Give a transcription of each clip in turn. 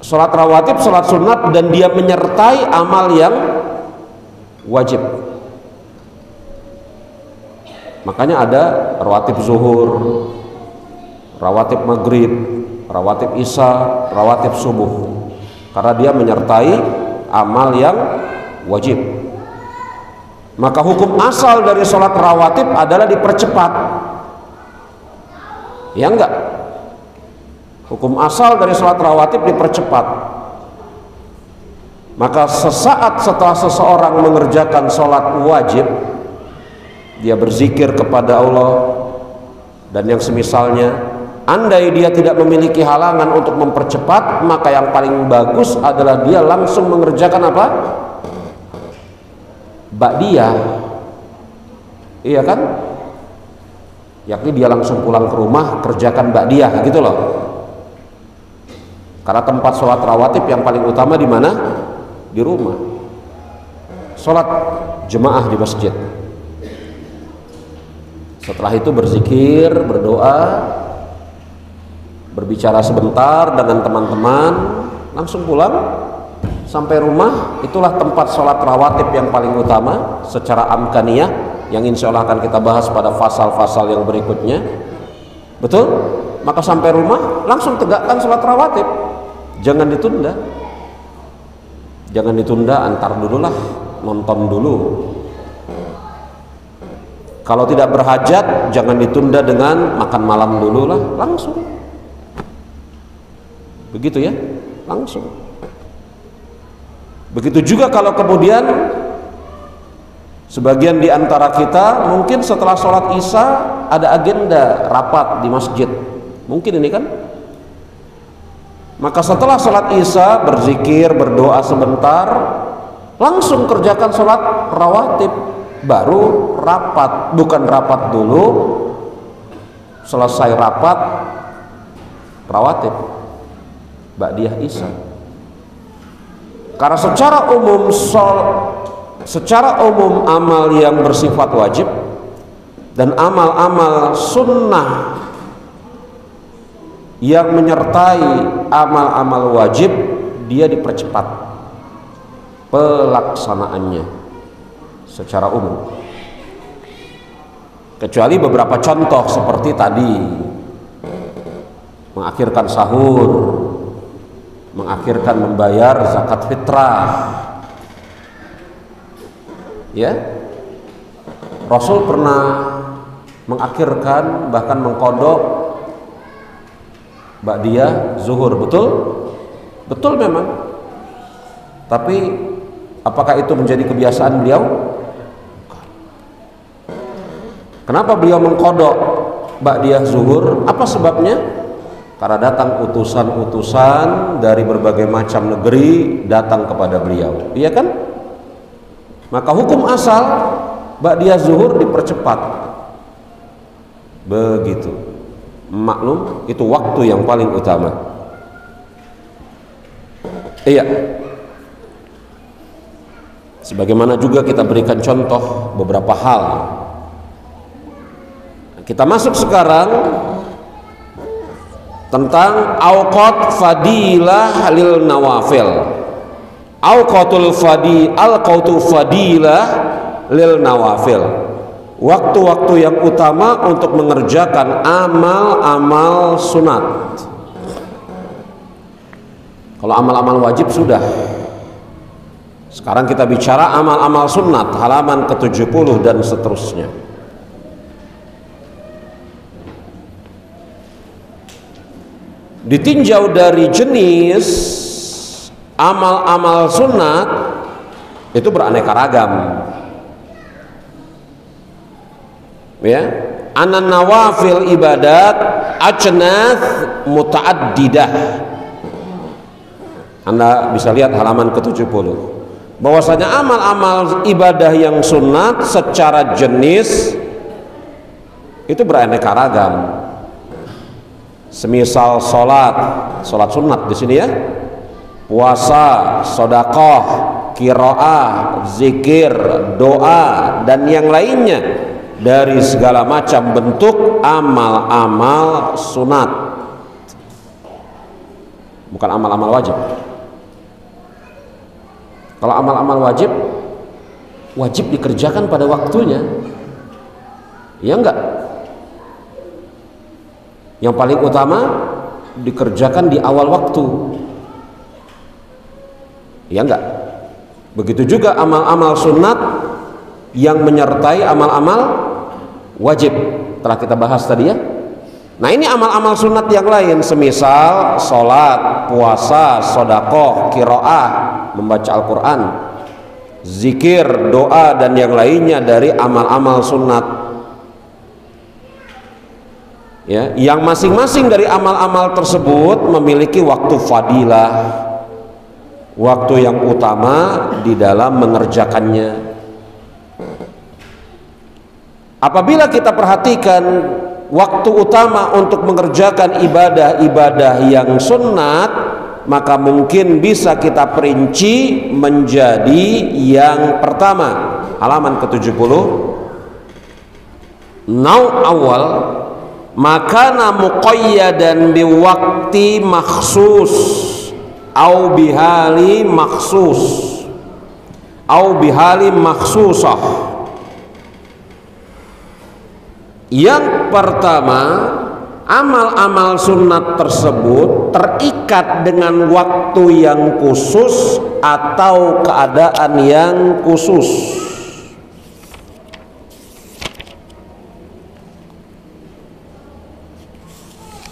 sholat rawatib, sholat sunat, dan dia menyertai amal yang wajib. Makanya ada rawatib zuhur, rawatib maghrib, rawatib isya, rawatib subuh, karena dia menyertai amal yang wajib. Maka hukum asal dari sholat rawatib adalah dipercepat, ya enggak? Hukum asal dari sholat rawatib dipercepat. Maka sesaat setelah seseorang mengerjakan sholat wajib, dia berzikir kepada Allah dan yang semisalnya, andai dia tidak memiliki halangan untuk mempercepat, maka yang paling bagus adalah dia langsung mengerjakan apa? Ba'diyah, iya kan? Yakni dia langsung pulang ke rumah kerjakan ba'diyah gitu loh. Karena tempat sholat rawatib yang paling utama di mana? Di rumah. Sholat jemaah di masjid. Setelah itu berzikir, berdoa, berbicara sebentar dengan teman-teman, langsung pulang. Sampai rumah, itulah tempat sholat rawatib yang paling utama secara amkaniyah, yang insya Allah akan kita bahas pada fasal-fasal yang berikutnya. Betul? Maka sampai rumah langsung tegakkan sholat rawatib, jangan ditunda. Jangan ditunda, antar dululah, nonton dulu. Kalau tidak berhajat, jangan ditunda dengan makan malam dulu lah, langsung. Begitu ya, langsung. Begitu juga kalau kemudian sebagian di antara kita mungkin setelah sholat isya ada agenda rapat di masjid, mungkin ini kan. Maka setelah sholat isya berzikir, berdoa sebentar, langsung kerjakan sholat rawatib, baru rapat. Bukan rapat dulu, selesai rapat rawatib, ba'diyah isya. Karena secara umum amal yang bersifat wajib dan amal-amal sunnah yang menyertai amal-amal wajib, dia dipercepat pelaksanaannya secara umum, kecuali beberapa contoh seperti tadi, mengakhirkan sahur, mengakhirkan membayar zakat fitrah, ya. Rasul pernah mengakhirkan, bahkan mengkodok ba'diyah zuhur, betul? Betul memang. Tapi apakah itu menjadi kebiasaan beliau? Kenapa beliau mengkodok ba'diyah zuhur? Apa sebabnya? Karena datang utusan-utusan dari berbagai macam negeri datang kepada beliau, iya kan? Maka hukum asal ba'diyah zuhur dipercepat. Begitu. Maklum, itu waktu yang paling utama. Iya. Sebagaimana juga kita berikan contoh beberapa hal. Kita masuk sekarang tentang awqat fadilah lil nawafil. Awqatul fadilah lil nawafil. Waktu-waktu yang utama untuk mengerjakan amal-amal sunat. Kalau amal-amal wajib sudah. Sekarang kita bicara amal-amal sunat, halaman ke-70 dan seterusnya. Ditinjau dari jenis amal-amal sunat, itu beraneka ragam, ya. Anan nawafil ibadat ajnath mutaaddidah. Anda bisa lihat halaman ke-70, bahwasanya amal-amal ibadah yang sunat secara jenis itu beraneka ragam. Semisal sholat sunat di sini ya, puasa, sedekah, qiraah, zikir, doa, dan yang lainnya dari segala macam bentuk amal-amal sunat. bukan amal-amal wajib. Kalau amal-amal wajib dikerjakan pada waktunya, ya enggak? Yang paling utama dikerjakan di awal waktu, ya enggak? Begitu juga amal-amal sunat yang menyertai amal-amal wajib, telah kita bahas tadi ya. Nah, ini amal-amal sunat yang lain, semisal sholat, puasa, sodakoh, kiroah, membaca Al-Quran, zikir, doa, dan yang lainnya dari amal-amal sunat. Ya, yang masing-masing dari amal-amal tersebut memiliki waktu fadilah, waktu yang utama di dalam mengerjakannya. Apabila kita perhatikan waktu utama untuk mengerjakan ibadah-ibadah yang sunat, maka mungkin bisa kita perinci menjadi yang pertama, halaman ke-70, nau awal makana muqayyadan biwakti makhsus au bihali makhsus au bihali makhsusah. Yang pertama, amal-amal sunat tersebut terikat dengan waktu yang khusus atau keadaan yang khusus.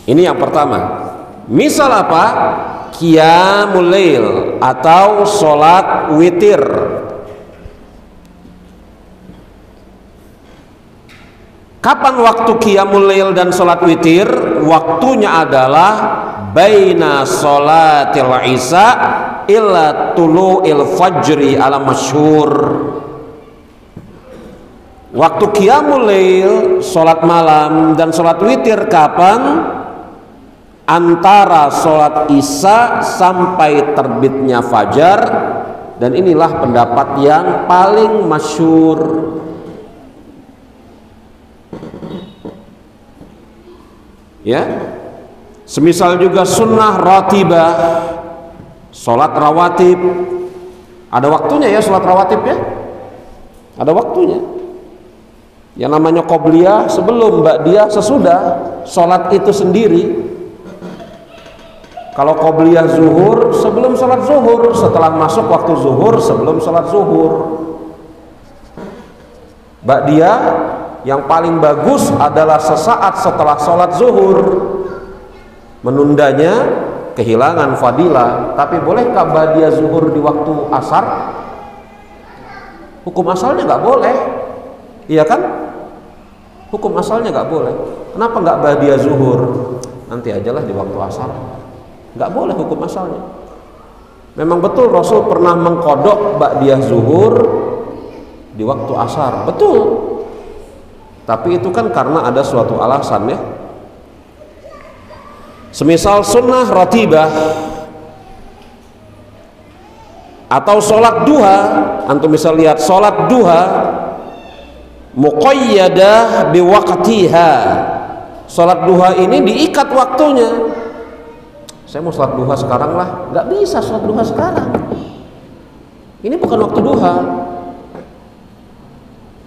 Ini yang pertama. Misal apa? Qiyamul lail atau sholat witir. Kapan waktu qiyamul lail dan sholat witir? Waktunya adalah baina sholatil isya ila tulu'il fajri ala masyhur. Waktu qiyamul lail, sholat malam dan sholat witir kapan? Antara sholat isya sampai terbitnya fajar, dan inilah pendapat yang paling masyhur. Ya, semisal juga sunnah ratibah, sholat rawatib, ada waktunya ya sholat rawatib ya, ada waktunya. Yang namanya qobliyah sebelum, ba'diyah sesudah sholat itu sendiri. Kalau qobliyah zuhur sebelum sholat zuhur, setelah masuk waktu zuhur sebelum sholat zuhur. Ba'diyah yang paling bagus adalah sesaat setelah sholat zuhur. Menundanya kehilangan fadilah. Tapi bolehkah ba'diyah zuhur di waktu asar? Hukum asalnya nggak boleh, iya kan? Hukum asalnya nggak boleh. Kenapa nggak ba'diyah zuhur? Nanti ajalah di waktu asar. Nggak boleh hukum asalnya. Memang betul Rasul pernah mengkodok ba'diyah zuhur di waktu asar, betul. Tapi itu kan karena ada suatu alasan ya. Semisal sunnah ratibah atau sholat duha, antum bisa lihat sholat duha muqayyadah biwaqtiha. Sholat duha ini diikat waktunya. Saya mau sholat duha sekarang lah, nggak bisa sholat duha sekarang. Ini bukan waktu duha.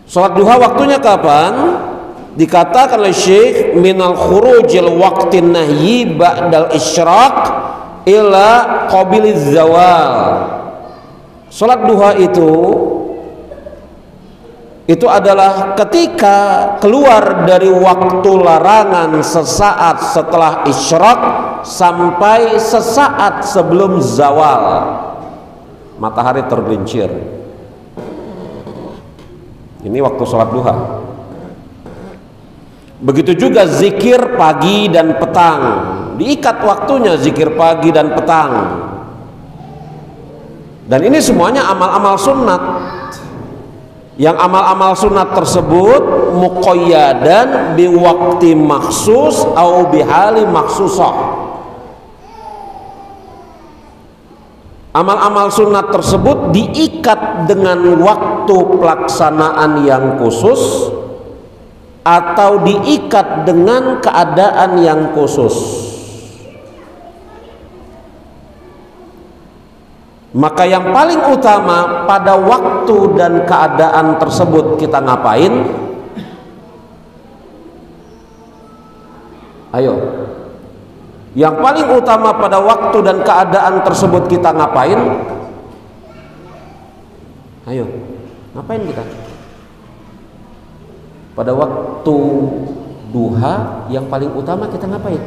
Sholat duha waktunya kapan? Dikatakan oleh Syekh minal khurujil waqtin nahyi ba'dal isyraq ila qabiliz zawal. Sholat duha itu adalah ketika keluar dari waktu larangan sesaat setelah isyraq sampai sesaat sebelum zawal, matahari tergelincir. Ini waktu sholat duha. Begitu juga zikir pagi dan petang, diikat waktunya zikir pagi dan petang. Dan ini semuanya amal-amal sunnat. Yang amal-amal sunnat tersebut muqayyadan biwakti maksus au bihali maksusah. Amal-amal sunat tersebut diikat dengan waktu pelaksanaan yang khusus atau diikat dengan keadaan yang khusus. Maka yang paling utama pada waktu dan keadaan tersebut kita ngapain? Ayo. Yang paling utama pada waktu dan keadaan tersebut kita ngapain? Ayo. Ngapain kita? Pada waktu duha yang paling utama kita ngapain?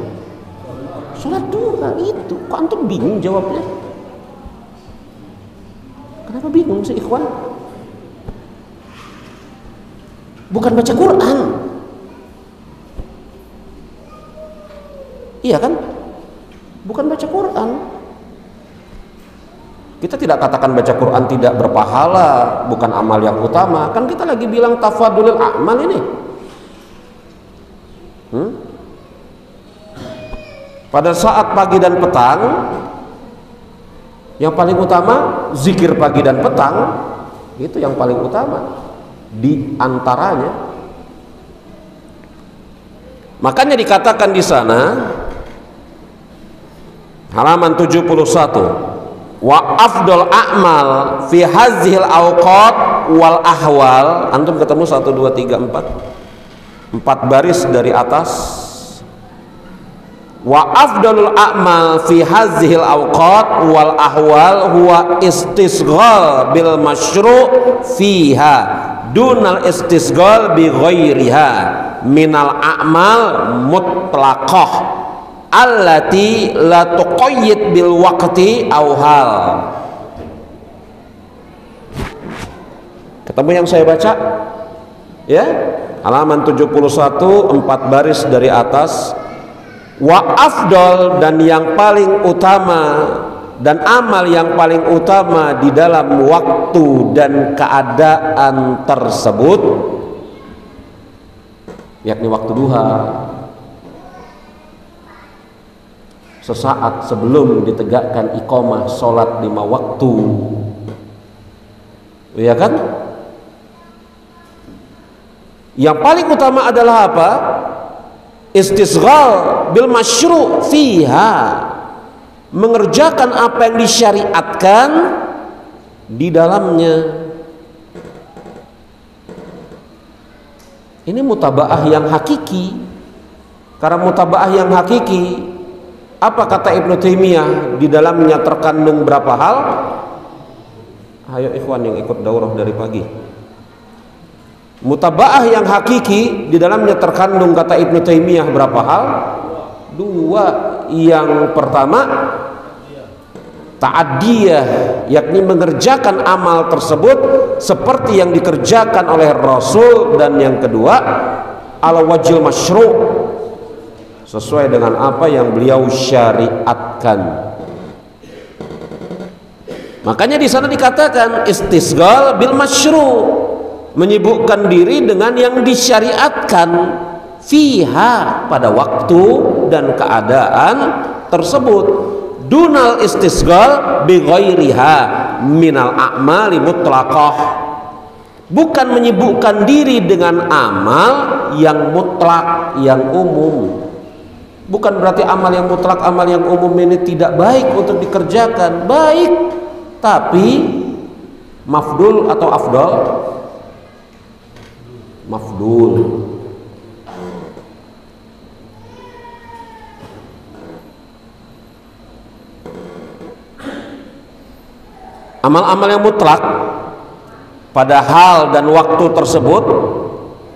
Sholat duha itu. Kok antum bingung jawabnya? Kenapa bingung sih ikhwan? Bukan baca Quran. Iya kan? Bukan baca Quran. Kita tidak katakan baca Quran tidak berpahala, bukan amal yang utama. Kan kita lagi bilang tafadulil a'mal ini. Pada saat pagi dan petang, yang paling utama zikir pagi dan petang, itu yang paling utama di antaranya. Makanya dikatakan di sana halaman 71, wa afdal a'mal fi hazihil awqat wal ahwal. Antum ketemu 1 2 3 4 baris dari atas. Wa afdalul a'mal fi hazihil awqat wal ahwal huwa istisghal bil masyru' fiha dunal istisghal bi ghairiha minal a'mal mutlaqah allati la tuqayyid bil waqti aw hal. Ketemu yang saya baca? Ya, halaman 71 4 baris dari atas. Wa afdal, dan yang paling utama dan amal yang paling utama di dalam waktu dan keadaan tersebut, yakni waktu duha, sesaat sebelum ditegakkan iqamah sholat 5 waktu, ya kan? Yang paling utama adalah apa? Istisghal bil masyru' fiha, mengerjakan apa yang disyariatkan di dalamnya. Ini mutabaah yang hakiki. Karena mutabaah yang hakiki, apa kata Ibnu Taimiyah? Di dalamnya terkandung berapa hal? Ayo ikhwan yang ikut daurah dari pagi. Mutabaah yang hakiki di dalamnya terkandung kata Ibnu Taimiyah berapa hal? 2. Yang pertama ta'adiyah, yakni mengerjakan amal tersebut seperti yang dikerjakan oleh Rasul, dan yang kedua ala wajil masyru', sesuai dengan apa yang beliau syariatkan. Makanya di sana dikatakan istisghal bil masyru', menyibukkan diri dengan yang disyariatkan fiha, pada waktu dan keadaan tersebut, dunal istisghal bi ghairiha minal a'mali mutlaqah, bukan menyibukkan diri dengan amal yang mutlak, yang umum. Bukan berarti amal yang mutlak, amal yang umum ini tidak baik untuk dikerjakan, baik, tapi mafdul atau afdal? Mafdul. Amal-amal yang mutlak pada hal dan waktu tersebut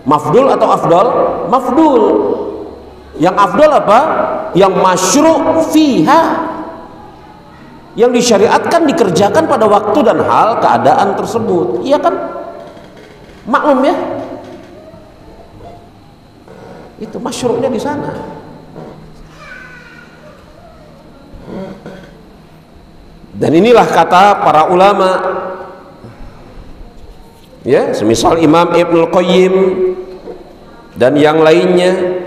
mafdul atau afdal? Mafdul. Yang afdal apa? Yang masyru' fiha, yang disyariatkan dikerjakan pada waktu dan hal keadaan tersebut. Iya kan? Maklum ya? Itu masyru'nya di sana. Dan inilah kata para ulama, ya, semisal Imam Ibnul Qayyim dan yang lainnya.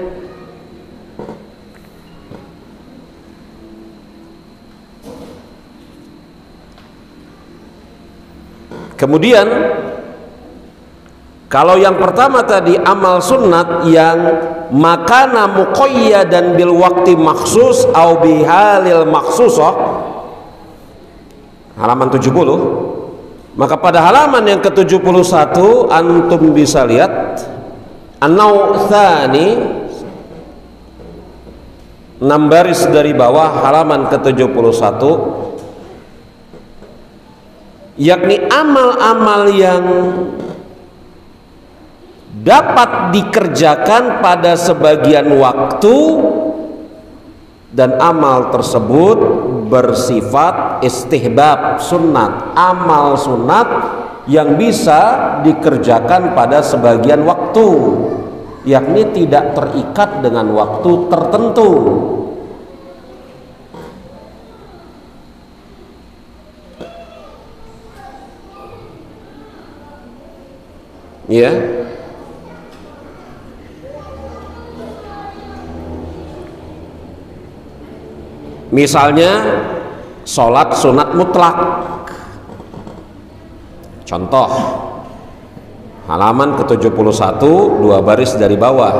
Kemudian kalau yang pertama tadi amal sunnat yang makana muqayyadan bil waqti makhsus au bihalil makhsusah, halaman 70. Maka pada halaman yang ke-71 antum bisa lihat an-naw' tsani, 6 baris dari bawah halaman ke-71, yakni amal-amal yang dapat dikerjakan pada sebagian waktu dan amal tersebut bersifat istihbab, sunat, amal sunat yang bisa dikerjakan pada sebagian waktu, yakni tidak terikat dengan waktu tertentu. Ya, misalnya sholat sunat mutlak, contoh halaman ke-71 2 baris dari bawah,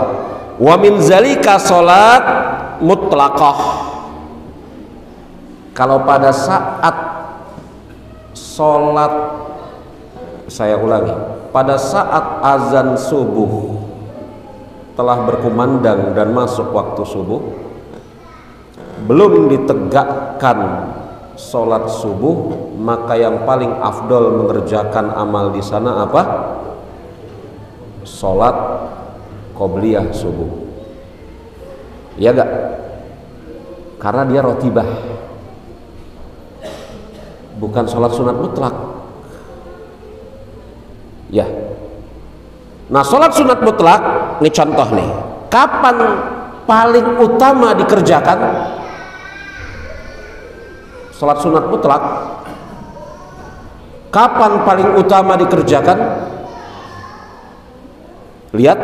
wa min zalika sholat mutlaqah. Kalau pada saat sholat, saya ulangi, pada saat azan subuh telah berkumandang dan masuk waktu subuh, belum ditegakkan sholat subuh, maka yang paling afdol mengerjakan amal di sana apa? Sholat qobliyah subuh. Ya gak? Karena dia rotibah, bukan sholat sunat mutlak. Ya. Nah, sholat sunat mutlak, ini contoh nih, kapan paling utama dikerjakan? Sholat sunat mutlak kapan paling utama dikerjakan? Lihat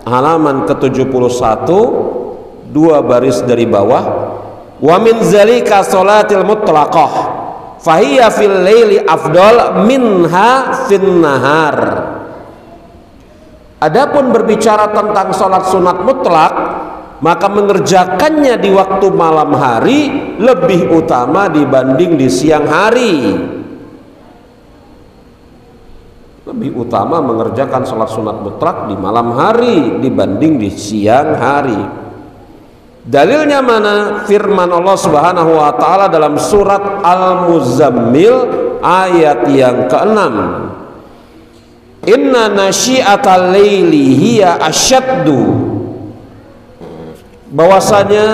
halaman ke-71 2 baris dari bawah, wa min zalika sholatil mutlaqah fahiya fil laili afdal minha fin nahar. Adapun berbicara tentang sholat sunat mutlak, maka mengerjakannya di waktu malam hari lebih utama dibanding di siang hari. Lebih utama mengerjakan sholat sunat mutlak di malam hari dibanding di siang hari. Dalilnya mana? Firman Allah Subhanahu wa taala dalam surat Al-Muzammil ayat yang ke-6. Inna nasyi'atal laili hiya asyaddu, bahwasanya,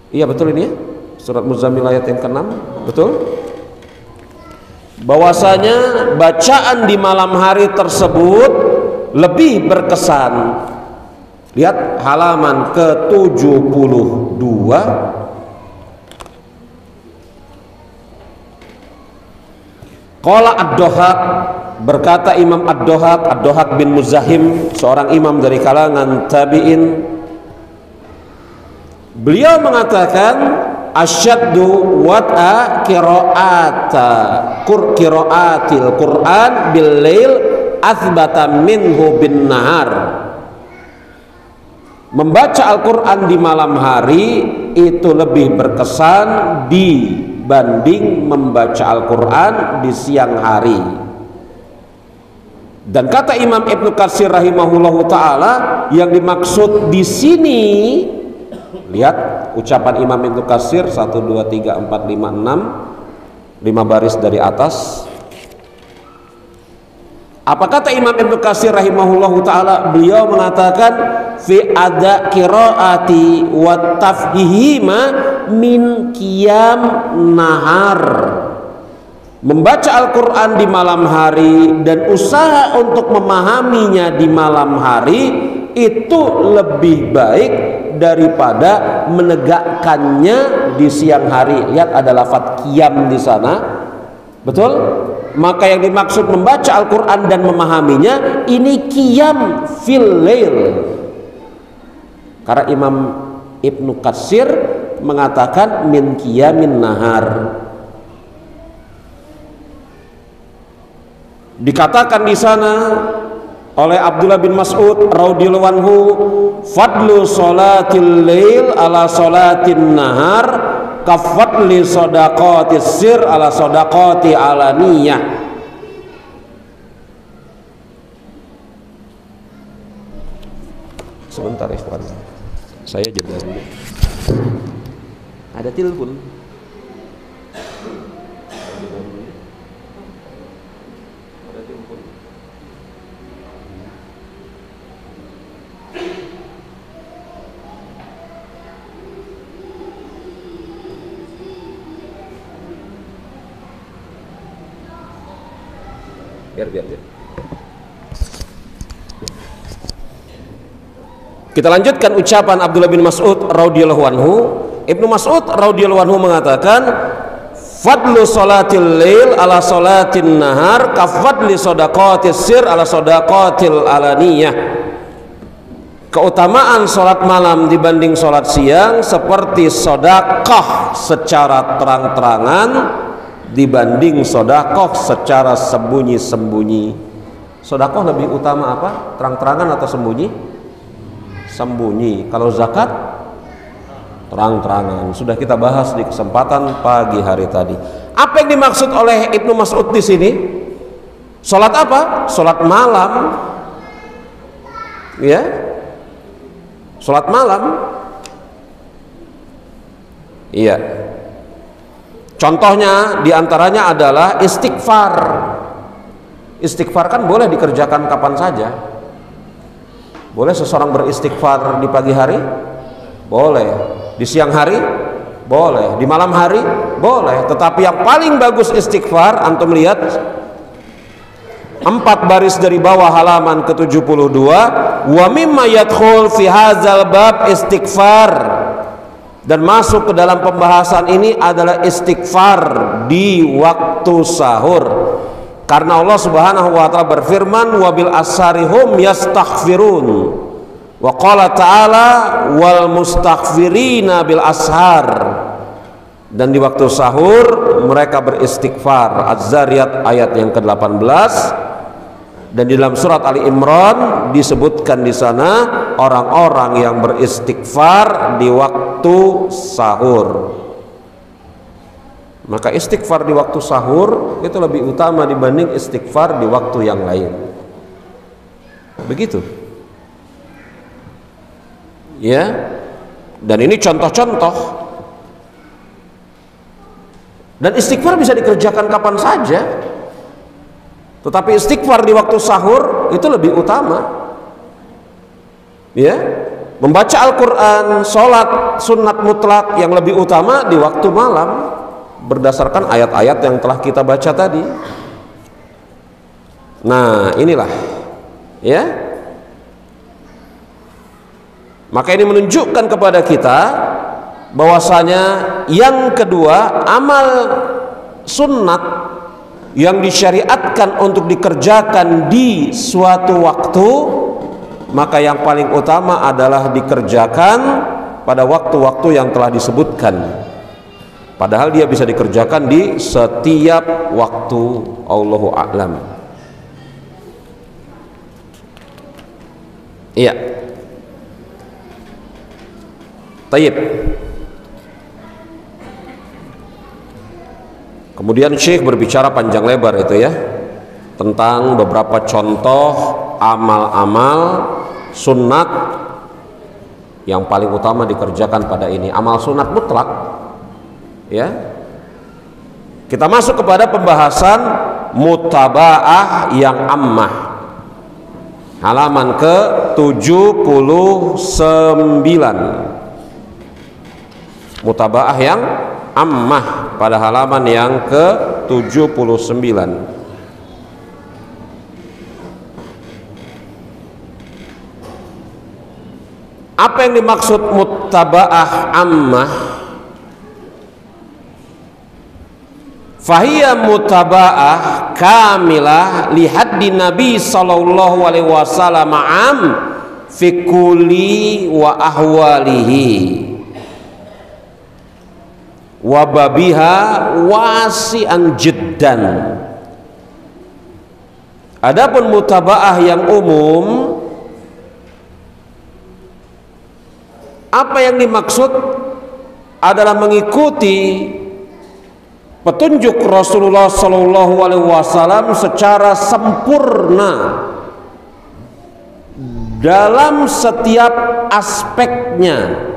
iya betul ini ya, surat Muzammil ayat yang ke-6, betul, bahwasanya bacaan di malam hari tersebut lebih berkesan. Lihat halaman ke-72, qala ad-Dhahhak, berkata Imam ad-Dhahhak, ad-Dhahhak bin Muzahim, seorang imam dari kalangan tabi'in, beliau mengatakan asyaddu wat'a qira'atil Qur'an bil lail athbata minhu bin nahar. Membaca Al-Quran di malam hari itu lebih berkesan dibanding membaca Al-Quran di siang hari. Dan kata Imam Ibnu Katsir rahimahullahu taala, yang dimaksud di sini, lihat ucapan Imam Ibnu Katsir 1 2 3 4 5 6, 5 baris dari atas. Apa kata Imam Ibnu Katsir rahimahullahu taala? Beliau mengatakan fi ada qiraati wa tafhihima min qiyam nahar. Membaca Al-Quran di malam hari dan usaha untuk memahaminya di malam hari itu lebih baik daripada menegakkannya di siang hari. Lihat ada lafaz qiyam di sana, betul? Maka yang dimaksud membaca Al-Quran dan memahaminya ini qiyam fil lail. Karena Imam Ibnu Katsir mengatakan min qiyamin nahar. Dikatakan di sana oleh Abdullah bin Mas'ud radhiyallahu anhu, fadlu sholatil lail ala sholatin nahar kafadli shadaqati sir ala shadaqati alaniyah. Sebentar ikhwan, saya jeda dulu, ada telepon. Biar. Kita lanjutkan ucapan Abdullah bin Mas'ud radhiyallahu anhu. Ibnu Mas'ud radhiyallahu anhu mengatakan, fadlu salatil lail ala salatin nahar kafadli shadaqatis sir ala shadaqatil alaniyah. Keutamaan salat malam dibanding salat siang seperti sedekah secara terang-terangan dibanding sedekah secara sembunyi-sembunyi. Sedekah lebih utama apa? Terang-terangan atau sembunyi? Sembunyi. Kalau zakat terang-terangan. Sudah kita bahas di kesempatan pagi hari tadi. Apa yang dimaksud oleh Ibnu Mas'ud di sini? Salat apa? Salat malam. Ya. Salat malam. Iya. Contohnya diantaranya adalah istighfar. Istighfar kan boleh dikerjakan kapan saja. Boleh seseorang beristighfar di pagi hari? Boleh. Di siang hari? Boleh. Di malam hari? Boleh. Tetapi yang paling bagus istighfar, antum lihat 4 baris dari bawah halaman ke-72, wa mimma yadkhul fi hadzal bab istighfar. Dan masuk ke dalam pembahasan ini adalah istighfar di waktu sahur. Karena Allah Subhanahu wa taala berfirman, wabil asharihum yastaghfirun. Wa qala ta'ala wal mustaghfirina bil ashar. Dan di waktu sahur mereka beristighfar. Az-Zariyat ayat yang ke-18. Dan di dalam surat Ali Imran disebutkan di sana orang-orang yang beristighfar di waktu sahur. Maka istighfar di waktu sahur itu lebih utama dibanding istighfar di waktu yang lain. Begitu. Ya. Dan ini contoh-contoh. Dan istighfar bisa dikerjakan kapan saja. Tetapi istighfar di waktu sahur itu lebih utama. Ya. Membaca Al-Quran, sholat sunat mutlak yang lebih utama di waktu malam, berdasarkan ayat-ayat yang telah kita baca tadi. Nah, inilah ya. Maka ini menunjukkan kepada kita bahwasanya yang kedua, amal sunnat yang disyariatkan untuk dikerjakan di suatu waktu, maka yang paling utama adalah dikerjakan pada waktu-waktu yang telah disebutkan. Padahal dia bisa dikerjakan di setiap waktu. Allahu a'lam. Iya. Tayyib. Kemudian Syekh berbicara panjang lebar itu ya, tentang beberapa contoh amal-amal sunat yang paling utama dikerjakan pada ini. Amal sunat mutlak. Ya, kita masuk kepada pembahasan mutaba'ah yang ammah, halaman ke-79. Mutaba'ah yang ammah pada halaman yang ke-79. Apa yang dimaksud mutaba'ah ammah? Fahiyya mutaba'ah kamilah lihaddi Nabi sallallahu alaihi wasallam am fi kulli wa ahwalihi wa babiha wasi'an jiddan. Adapun mutaba'ah yang umum, apa yang dimaksud? adalah mengikuti petunjuk Rasulullah Shallallahu Alaihi Wasallam secara sempurna dalam setiap aspeknya.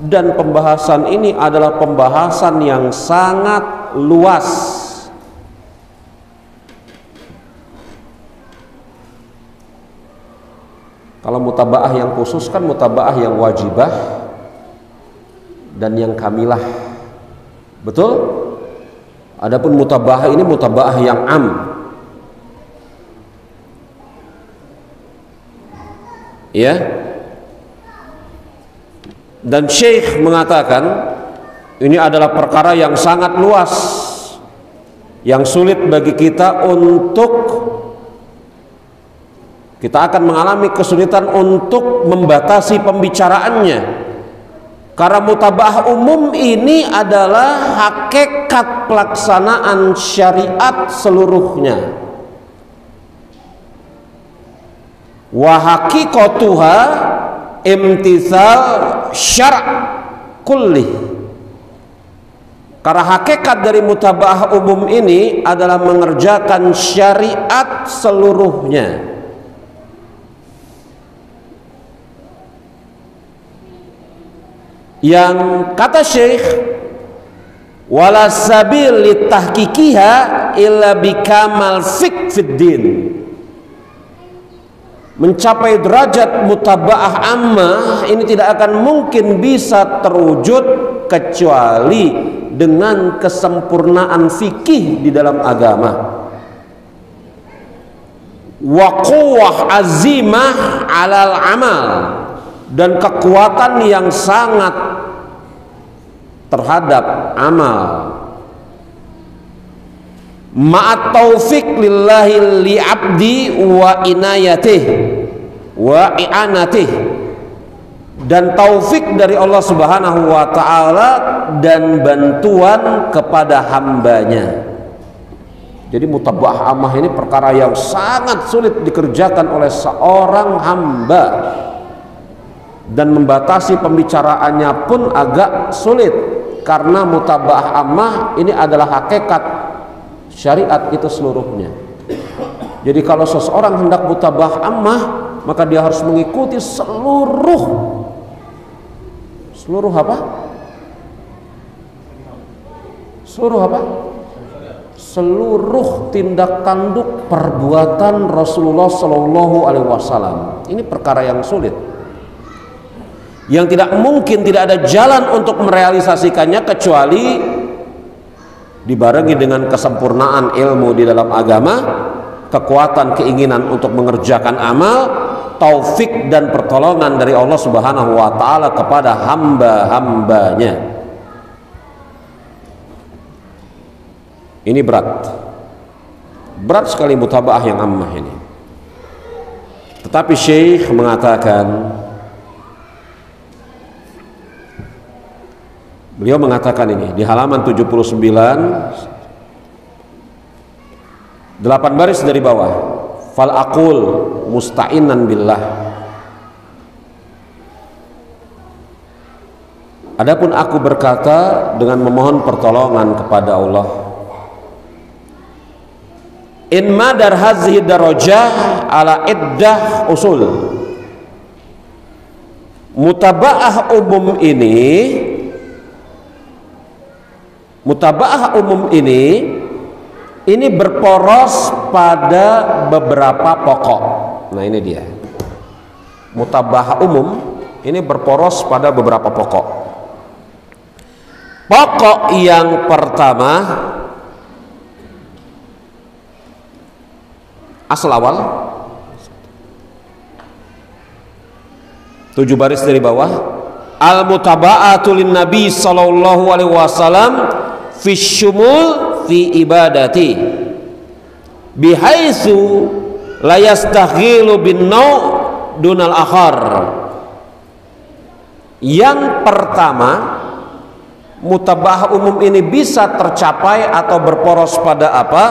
Dan pembahasan ini adalah pembahasan yang sangat luas. Kalau mutabaah yang khusus kan mutabaah yang wajibah dan yang kamilah, betul? Adapun mutabaah ini mutabaah yang am. Ya. Dan Syekh mengatakan ini adalah perkara yang sangat luas, yang sulit bagi kita akan mengalami kesulitan untuk membatasi pembicaraannya, karena mutabaah umum ini adalah hakikat pelaksanaan syariat seluruhnya. Wa haqiqatuha imtithal syara' kulli. Karena hakikat dari mutabaah umum ini adalah mengerjakan syariat seluruhnya. Yang kata Syekh, wala sabil litahqiqiha illa bikamal fiqh fid din. Mencapai derajat mutabaah ammah ini tidak akan mungkin bisa terwujud kecuali dengan kesempurnaan fikih di dalam agama, wa quwwah azimah alal amal, dan kekuatan yang sangat terhadap amal, ma'at taufiq lillahi li'abdi wa inayatih wa i'anatih, dan taufik dari Allah Subhanahu wa ta'ala dan bantuan kepada hambanya. Jadi mutabaah ammah ini perkara yang sangat sulit dikerjakan oleh seorang hamba, dan membatasi pembicaraannya pun agak sulit, karena mutabaah ammah ini adalah hakikat syariat itu seluruhnya. Jadi kalau seseorang hendak mutabaah ammah, maka dia harus mengikuti seluruh apa? Seluruh tindak tanduk perbuatan Rasulullah Shallallahu Alaihi Wasallam. Ini perkara yang sulit, yang tidak mungkin, tidak ada jalan untuk merealisasikannya kecuali dibarengi dengan kesempurnaan ilmu di dalam agama, kekuatan keinginan untuk mengerjakan amal, taufik dan pertolongan dari Allah Subhanahu wa ta'ala kepada hamba-hambanya. Ini berat sekali mutabaah yang ammah ini. Tetapi Syekh mengatakan, beliau mengatakan ini di halaman 79, 8 baris dari bawah, fal aqul musta'inan billah. Adapun aku berkata dengan memohon pertolongan kepada Allah. In madar hazihi darajah ala iddah usul. Mutabaah umum ini berporos pada beberapa pokok. Nah ini dia, mutabaah umum ini berporos pada beberapa pokok. Pokok yang pertama, asal awal 7 baris dari bawah, al mutaba'atu lin nabi sallallahu alaihi wasallam fi syumul fi ibadati bihaitsu la yastaghilu bin naw dunal akhar. Yang pertama, mutabaah umum ini bisa tercapai atau berporos pada apa?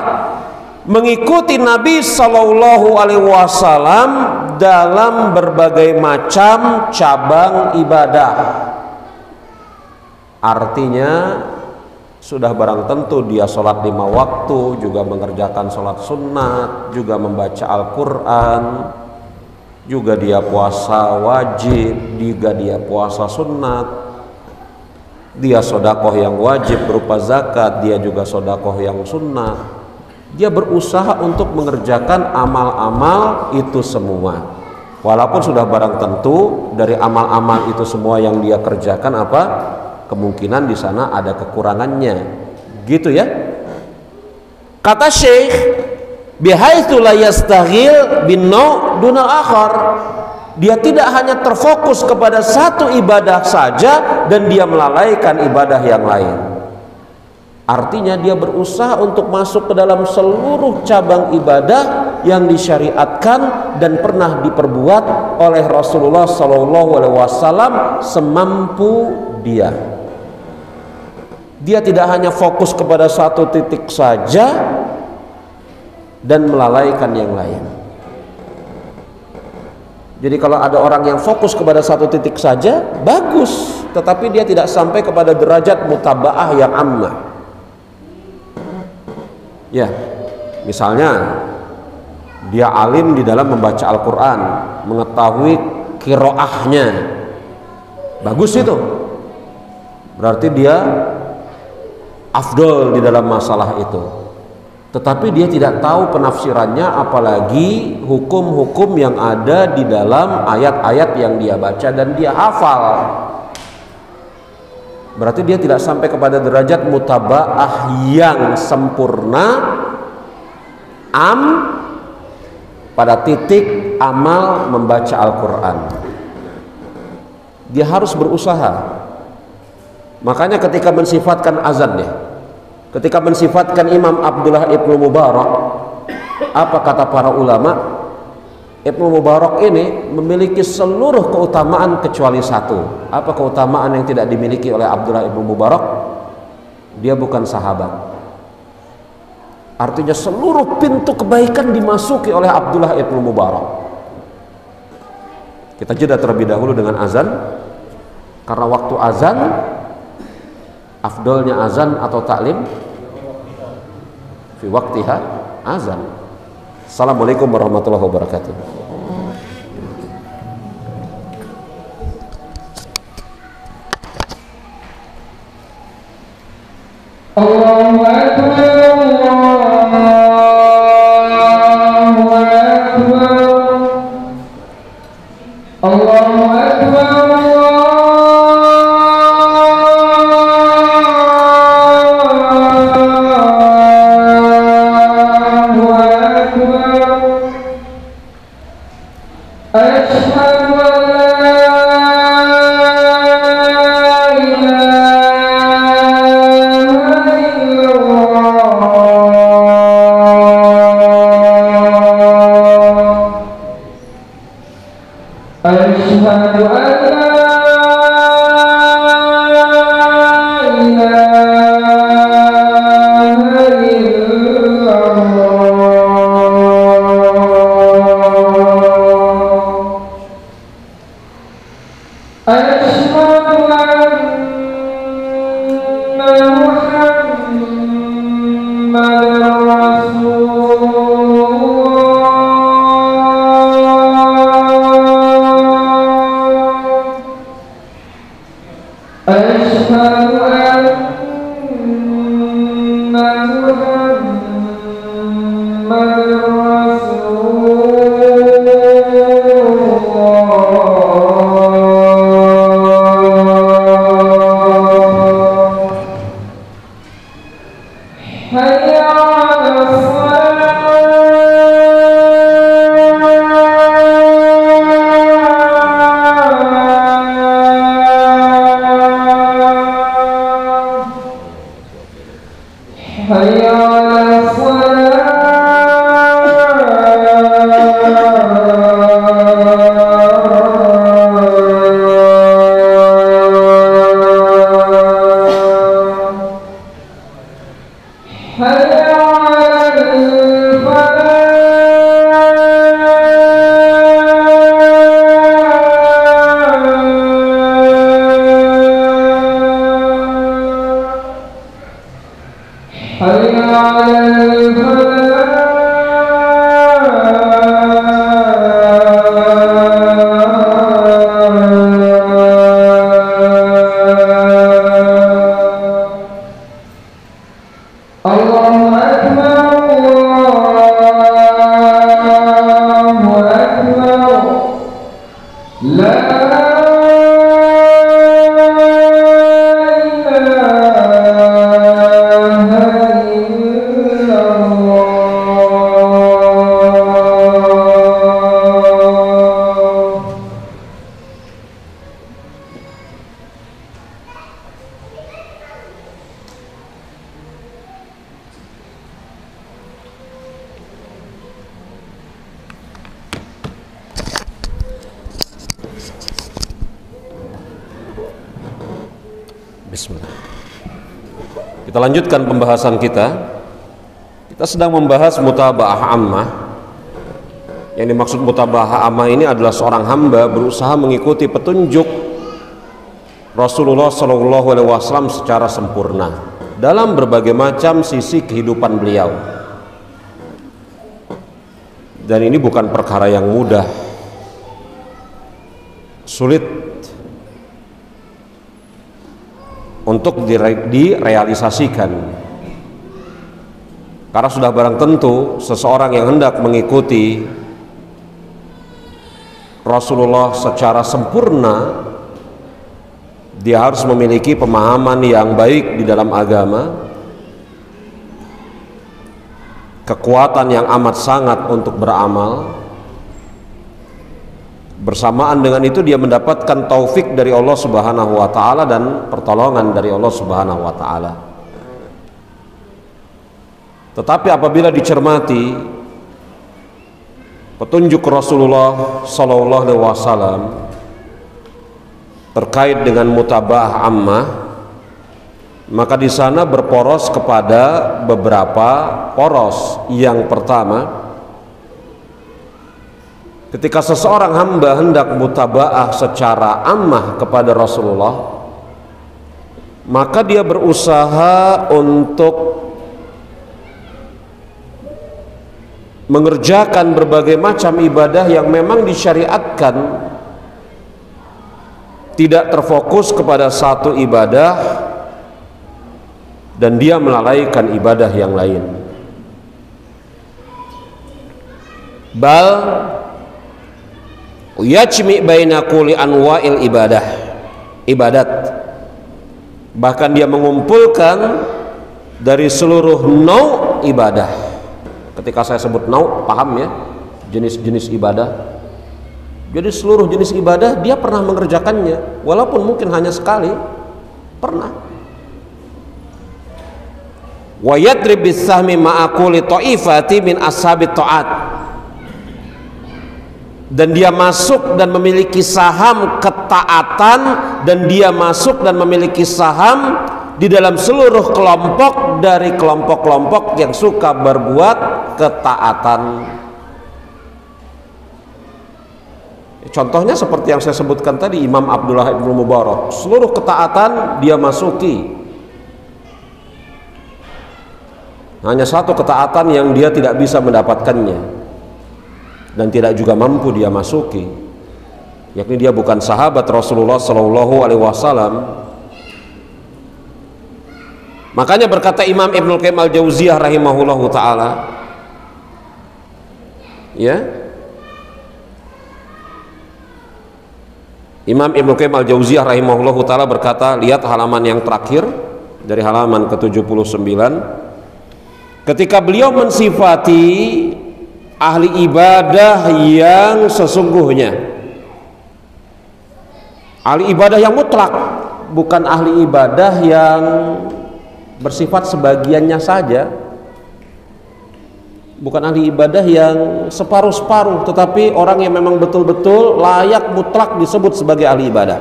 Mengikuti Nabi Sallallahu Alaihi Wasallam dalam berbagai macam cabang ibadah. Artinya sudah barang tentu dia sholat 5 waktu, juga mengerjakan sholat sunat, juga membaca Al-Quran, juga dia puasa wajib, juga dia puasa sunat, dia sodakoh yang wajib berupa zakat, dia juga sodakoh yang sunnah. Dia berusaha untuk mengerjakan amal-amal itu semua, walaupun sudah barang tentu dari amal-amal itu semua yang dia kerjakan apa, kemungkinan di sana ada kekurangannya, gitu ya. Kata Syekh, bihaitsu la yastaghil bin naw' dunal akhar. Dia tidak hanya terfokus kepada satu ibadah saja dan dia melalaikan ibadah yang lain. Artinya dia berusaha untuk masuk ke dalam seluruh cabang ibadah yang disyariatkan dan pernah diperbuat oleh Rasulullah SAW semampu dia. Dia tidak hanya fokus kepada satu titik saja dan melalaikan yang lain. Jadi kalau ada orang yang fokus kepada satu titik saja, bagus, tetapi dia tidak sampai kepada derajat mutaba'ah yang ammah. Ya, misalnya dia alim di dalam membaca Al-Quran, mengetahui qiraahnya, bagus itu, berarti dia afdol di dalam masalah itu. Tetapi dia tidak tahu penafsirannya, apalagi hukum-hukum yang ada di dalam ayat-ayat yang dia baca dan dia hafal. Berarti dia tidak sampai kepada derajat mutaba'ah yang sempurna pada titik amal membaca Al-Quran. Dia harus berusaha. Makanya ketika mensifatkan azan ya, ketika mensifatkan Imam Abdullah ibnu Mubarak, apa kata para ulama? Ibnu Mubarak ini memiliki seluruh keutamaan kecuali satu. Apa keutamaan yang tidak dimiliki oleh Abdullah ibnu Mubarak? Dia bukan sahabat. Artinya seluruh pintu kebaikan dimasuki oleh Abdullah ibnu Mubarak. Kita jeda terlebih dahulu dengan azan, karena waktu azan, afdolnya azan atau taklim fi waktiha azan. Assalamualaikum warahmatullahi wabarakatuh. Allahu Akbar, Allahu Akbar, Allahu Akbar. حي على Bismillah. Kita lanjutkan pembahasan kita. Kita sedang membahas mutaba'ah ammah. Yang dimaksud mutaba'ah ammah ini adalah seorang hamba berusaha mengikuti petunjuk Rasulullah SAW secara sempurna dalam berbagai macam sisi kehidupan beliau. Dan ini bukan perkara yang mudah, sulit untuk direalisasikan, karena sudah barang tentu seseorang yang hendak mengikuti Rasulullah secara sempurna, dia harus memiliki pemahaman yang baik di dalam agama, kekuatan yang amat sangat untuk beramal. Bersamaan dengan itu dia mendapatkan taufik dari Allah Subhanahu wa taala dan pertolongan dari Allah Subhanahu wa taala. Tetapi apabila dicermati petunjuk Rasulullah sallallahu alaihi wasallam terkait dengan mutaba'ah ammah, maka di sana berporos kepada beberapa poros. Yang pertama, ketika seseorang hamba hendak mutaba'ah secara ammah kepada Rasulullah, maka dia berusaha untuk mengerjakan berbagai macam ibadah yang memang disyariatkan, tidak terfokus kepada satu ibadah dan dia melalaikan ibadah yang lain. Bal yajmi baina kulli anwa'il ibadat, bahkan dia mengumpulkan dari seluruh nau ibadah. Ketika saya sebut nau, paham ya, jenis-jenis ibadah. Jadi seluruh jenis ibadah dia pernah mengerjakannya, walaupun mungkin hanya sekali, pernah. Wa yadrib bis-sahmi ma'a kulli ta'ifati min ashabit ta'at, dan dia masuk dan memiliki saham ketaatan, dan dia masuk dan memiliki saham di dalam seluruh kelompok dari kelompok-kelompok yang suka berbuat ketaatan. Contohnya seperti yang saya sebutkan tadi, Imam Abdullah ibn Mubarak, seluruh ketaatan dia masuki. Hanya satu ketaatan yang dia tidak bisa mendapatkannya dan tidak juga mampu dia masuki, yakni dia bukan sahabat Rasulullah Shallallahu Alaihi Wasallam. Makanya berkata Imam Ibnul Qayyim al-Jauziyah rahimahullahu taala, ya, Imam Ibnul Qayyim al-Jauziyah rahimahullahu taala berkata, lihat halaman yang terakhir dari halaman ke-79, ketika beliau mensifati ahli ibadah yang sesungguhnya, ahli ibadah yang mutlak, bukan ahli ibadah yang bersifat sebagiannya saja, bukan ahli ibadah yang separuh-separuh, tetapi orang yang memang betul-betul layak mutlak disebut sebagai ahli ibadah.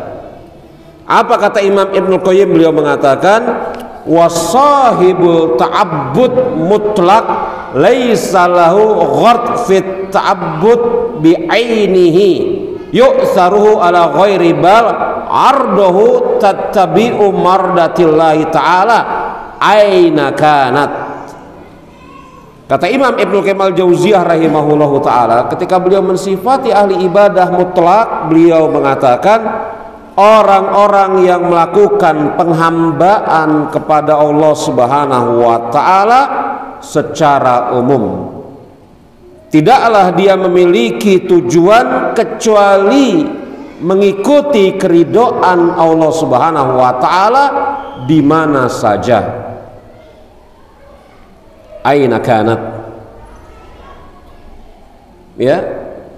Apa kata Imam Ibnul Qayyim? Beliau mengatakan, wasahibul ta'abbud mutlak laisa lahu ghard fit ta'abbud bi'ainihi yu'tharuhu ala ghairi bal arduhu tattabi'u mardatillahi ta'ala aina kanat. Kata Imam Ibnu Qayyim Jauziyah rahimahullahu taala, ketika beliau mensifati ahli ibadah mutlak, beliau mengatakan orang-orang yang melakukan penghambaan kepada Allah Subhanahu wa taala secara umum, tidaklah dia memiliki tujuan kecuali mengikuti keridhaan Allah Subhanahu wa taala di mana saja. Aina kanat, ya,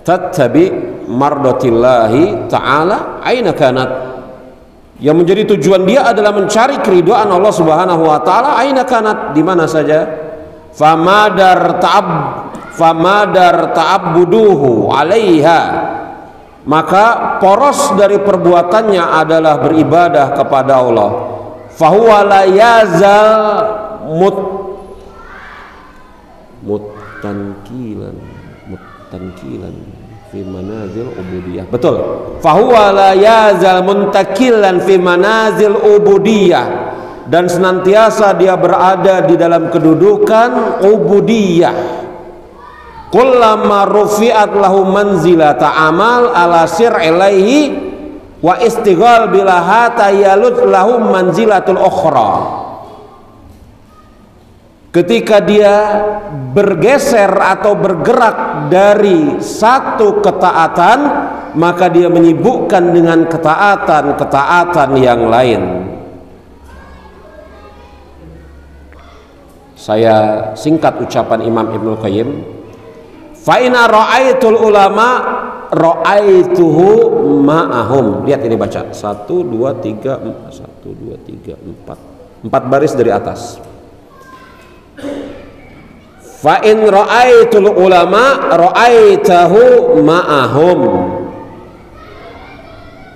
tattabi mardatillahi ta'ala, aina kanat, yang menjadi tujuan dia adalah mencari keridhaan Allah Subhanahu wa taala, aina kanat, di mana saja. Famadar ta'abbuduhu 'alaiha, maka poros dari perbuatannya adalah beribadah kepada Allah. Fahuwa la yazal mutankilan fi manazil ubudiyah. Betul. Fahuwa la yazal muntakilan fi manazil ubudiyah, dan senantiasa dia berada di dalam kedudukan ubudiyah. Kullama rufi'at lahu manzilata amal ala sir ilaihi wa istighal bilaha tayalut lahu manzilatul ukhra. Ketika dia bergeser atau bergerak dari satu ketaatan, maka dia menyibukkan dengan ketaatan yang lain. Saya singkat ucapan Imam Ibnu Qayyim. Fa inna ra'aitul ulama ra'aituhu ma'ahum. Lihat ini, baca 1 2 3 4 baris dari atas. Fa in ra'aitul ulama ra'aitahu ma'ahum.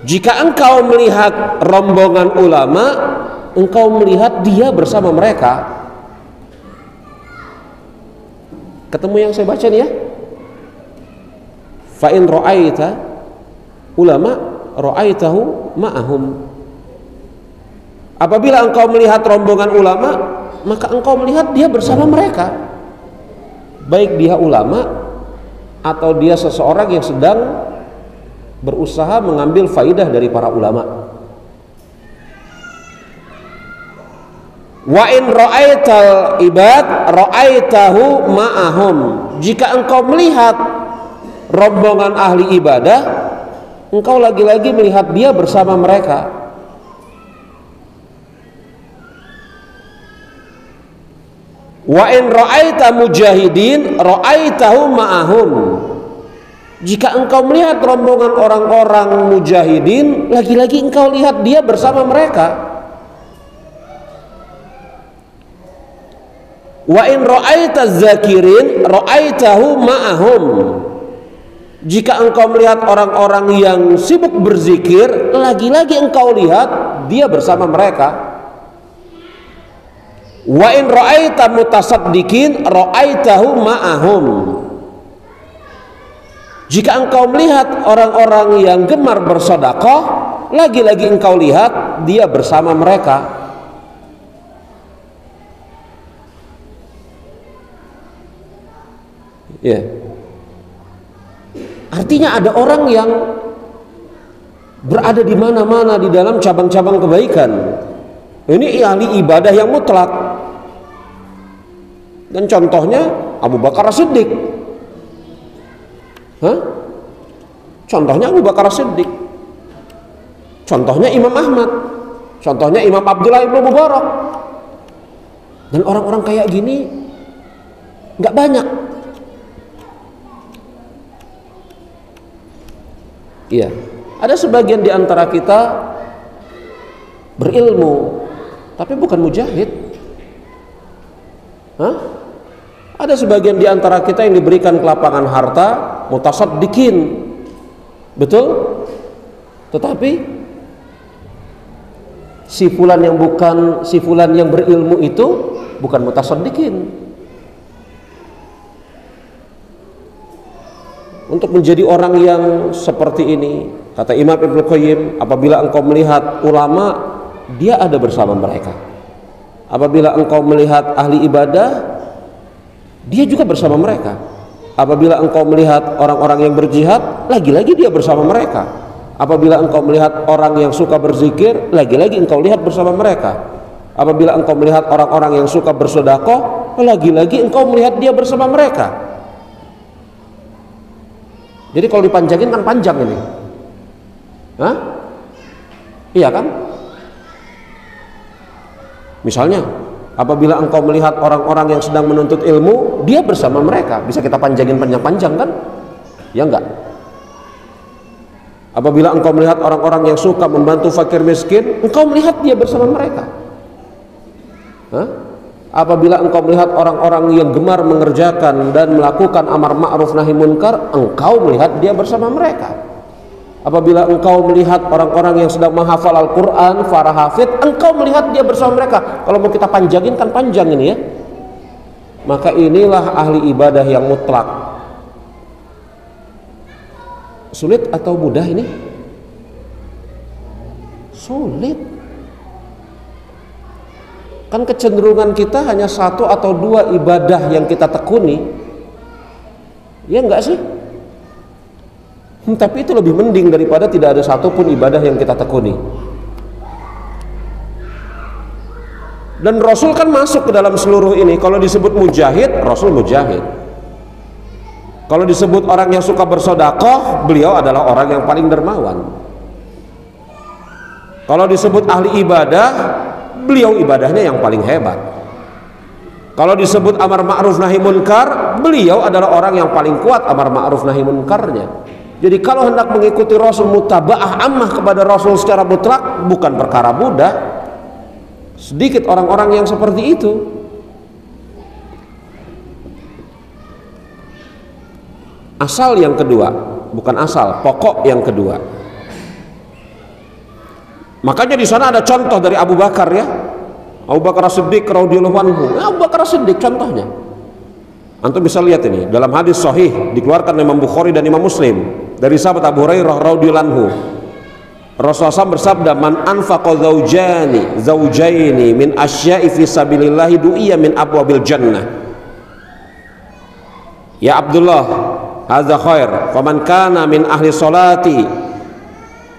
Jika engkau melihat rombongan ulama, engkau melihat dia bersama mereka. Ketemu yang saya baca nih ya. Fa in ra'aita ulama ra'aitahu ma'ahum. Apabila engkau melihat rombongan ulama, maka engkau melihat dia bersama mereka. Baik dia ulama atau dia seseorang yang sedang berusaha mengambil faidah dari para ulama. Wa in ra'aital ibad ra'aitahu ma'ahum. Jika engkau melihat rombongan ahli ibadah, engkau lagi-lagi melihat dia bersama mereka. Wa in ra'aita mujahidin ra'aitahu ma'ahum. Jika engkau melihat rombongan orang-orang mujahidin, lagi-lagi engkau lihat dia bersama mereka. Wa in ra'aita zakirin ra'aitahu ma'ahum. Jika engkau melihat orang-orang yang sibuk berzikir, lagi-lagi engkau lihat dia bersama mereka. Wa in ra'aita mutasaddiqin ra'aitahu ma'ahum. Jika engkau melihat orang-orang yang gemar bersedekah, lagi-lagi engkau lihat dia bersama mereka. Ya. Artinya ada orang yang berada di mana-mana di dalam cabang-cabang kebaikan. Ini ahli ibadah yang mutlak. Dan contohnya Abu Bakar As-Siddiq. Contohnya Abu Bakar As-Siddiq. Contohnya Imam Ahmad. Contohnya Imam Abdullah ibnu Mubarak. Dan orang-orang kayak gini nggak banyak. Iya, ada sebagian di antara kita berilmu tapi bukan mujahid. Ada sebagian di antara kita yang diberikan kelapangan harta, mutasaddiqin, betul? Tetapi si fulan yang berilmu itu bukan mutasaddiqin. Untuk menjadi orang yang seperti ini, kata Imam Ibnu Qayyim, apabila engkau melihat ulama, dia ada bersama mereka. Apabila engkau melihat ahli ibadah, dia juga bersama mereka. Apabila engkau melihat orang-orang yang berjihad, lagi-lagi dia bersama mereka. Apabila engkau melihat orang yang suka berzikir, lagi-lagi engkau lihat bersama mereka. Apabila engkau melihat orang-orang yang suka bersedekah, lagi-lagi engkau melihat dia bersama mereka. Jadi kalau dipanjangin kan panjang ini. Hah? Iya kan? Misalnya, apabila engkau melihat orang-orang yang sedang menuntut ilmu, dia bersama mereka. Bisa kita panjangin panjang-panjang kan? Ya enggak? Apabila engkau melihat orang-orang yang suka membantu fakir miskin, engkau melihat dia bersama mereka. Hah? Apabila engkau melihat orang-orang yang gemar mengerjakan dan melakukan amar ma'ruf nahi munkar, engkau melihat dia bersama mereka. Apabila engkau melihat orang-orang yang sedang menghafal Al-Quran, para hafid, engkau melihat dia bersama mereka. Kalau mau kita panjangin kan panjang ini ya. Maka inilah ahli ibadah yang mutlak. Sulit atau mudah ini? Sulit. Kan kecenderungan kita hanya satu atau dua ibadah yang kita tekuni. Ya enggak sih? Tapi itu lebih mending daripada tidak ada satupun ibadah yang kita tekuni. Dan Rasul kan masuk ke dalam seluruh ini. Kalau disebut mujahid, Rasul mujahid. Kalau disebut orang yang suka bersedekah, beliau adalah orang yang paling dermawan. Kalau disebut ahli ibadah, beliau ibadahnya yang paling hebat. Kalau disebut amar ma'ruf nahi munkar, beliau adalah orang yang paling kuat amar ma'ruf nahi munkarnya. Jadi kalau hendak mengikuti Rasul, mutaba'ah ammah kepada Rasul secara mutlak bukan perkara mudah. Sedikit orang-orang yang seperti itu. Asal yang kedua, bukan asal, pokok yang kedua. Makanya di sana ada contoh dari Abu Bakar ya. Abu Bakar As-Siddiq radhiyallahu anhu. Abu Bakar As-Siddiq contohnya. Antum bisa lihat ini dalam hadis sahih dikeluarkan Imam Bukhari dan Imam Muslim dari sahabat Abu Hurairah radhiyallahu anhu. Rasulullah SAW bersabda, "Man anfaqa zaujaini min asya'i fi sabilillah du'iya min abwabil jannah." Ya Abdullah, hadza khair. Faman kana min ahli salati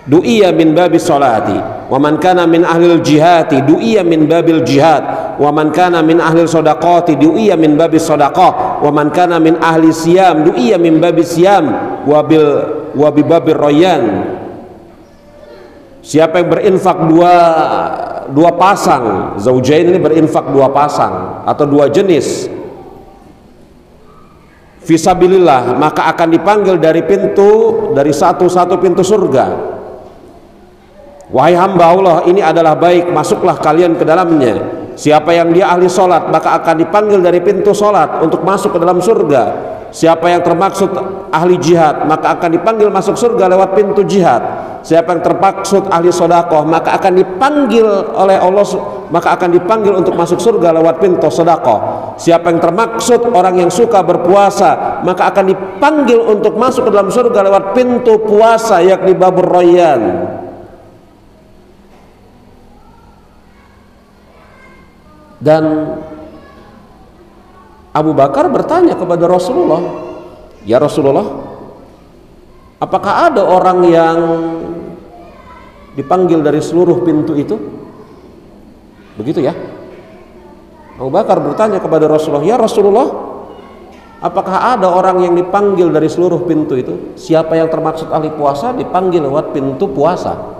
du'iya min babi salati, wa man kana min ahlil jihati du'iya min babil jihad, wa man kana min ahlil sadaqati du'iya min babi sadaqah, wa man kana min ahli siyam du'iya min babi siyam wa bi babir rayyan. Siapa yang berinfak dua pasang, zaujain ini berinfak dua pasang atau dua jenis fisabilillah, maka akan dipanggil dari satu pintu surga. Wahai hamba Allah, ini adalah baik, masuklah kalian ke dalamnya. Siapa yang dia ahli solat, maka akan dipanggil dari pintu solat untuk masuk ke dalam surga. Siapa yang termaksud ahli jihad, maka akan dipanggil masuk surga lewat pintu jihad. Siapa yang termaksud ahli sedekah, maka akan dipanggil oleh Allah, maka akan dipanggil untuk masuk surga lewat pintu sedekah. Siapa yang termaksud orang yang suka berpuasa, maka akan dipanggil untuk masuk ke dalam surga lewat pintu puasa, yakni babur rayyan. Dan Abu Bakar bertanya kepada Rasulullah, "Ya Rasulullah, apakah ada orang yang dipanggil dari seluruh pintu itu?" Begitu ya. Abu Bakar bertanya kepada Rasulullah, "Ya Rasulullah, apakah ada orang yang dipanggil dari seluruh pintu itu?" Siapa yang termaksud ahli puasa dipanggil lewat pintu puasa.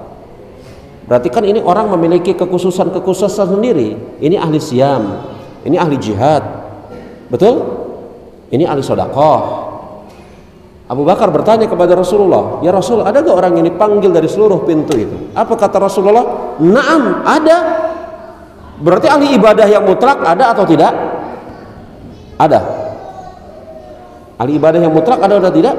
Berarti kan ini orang memiliki kekhususan sendiri. Ini ahli siyam, ini ahli jihad, betul? Ini ahli sedekah. Abu Bakar bertanya kepada Rasulullah, "Ya Rasul, ada gak orang yang dipanggil dari seluruh pintu itu?" Apa kata Rasulullah? "Naam, ada." Berarti ahli ibadah yang mutlak ada atau tidak? Ada. Ahli ibadah yang mutlak ada atau tidak?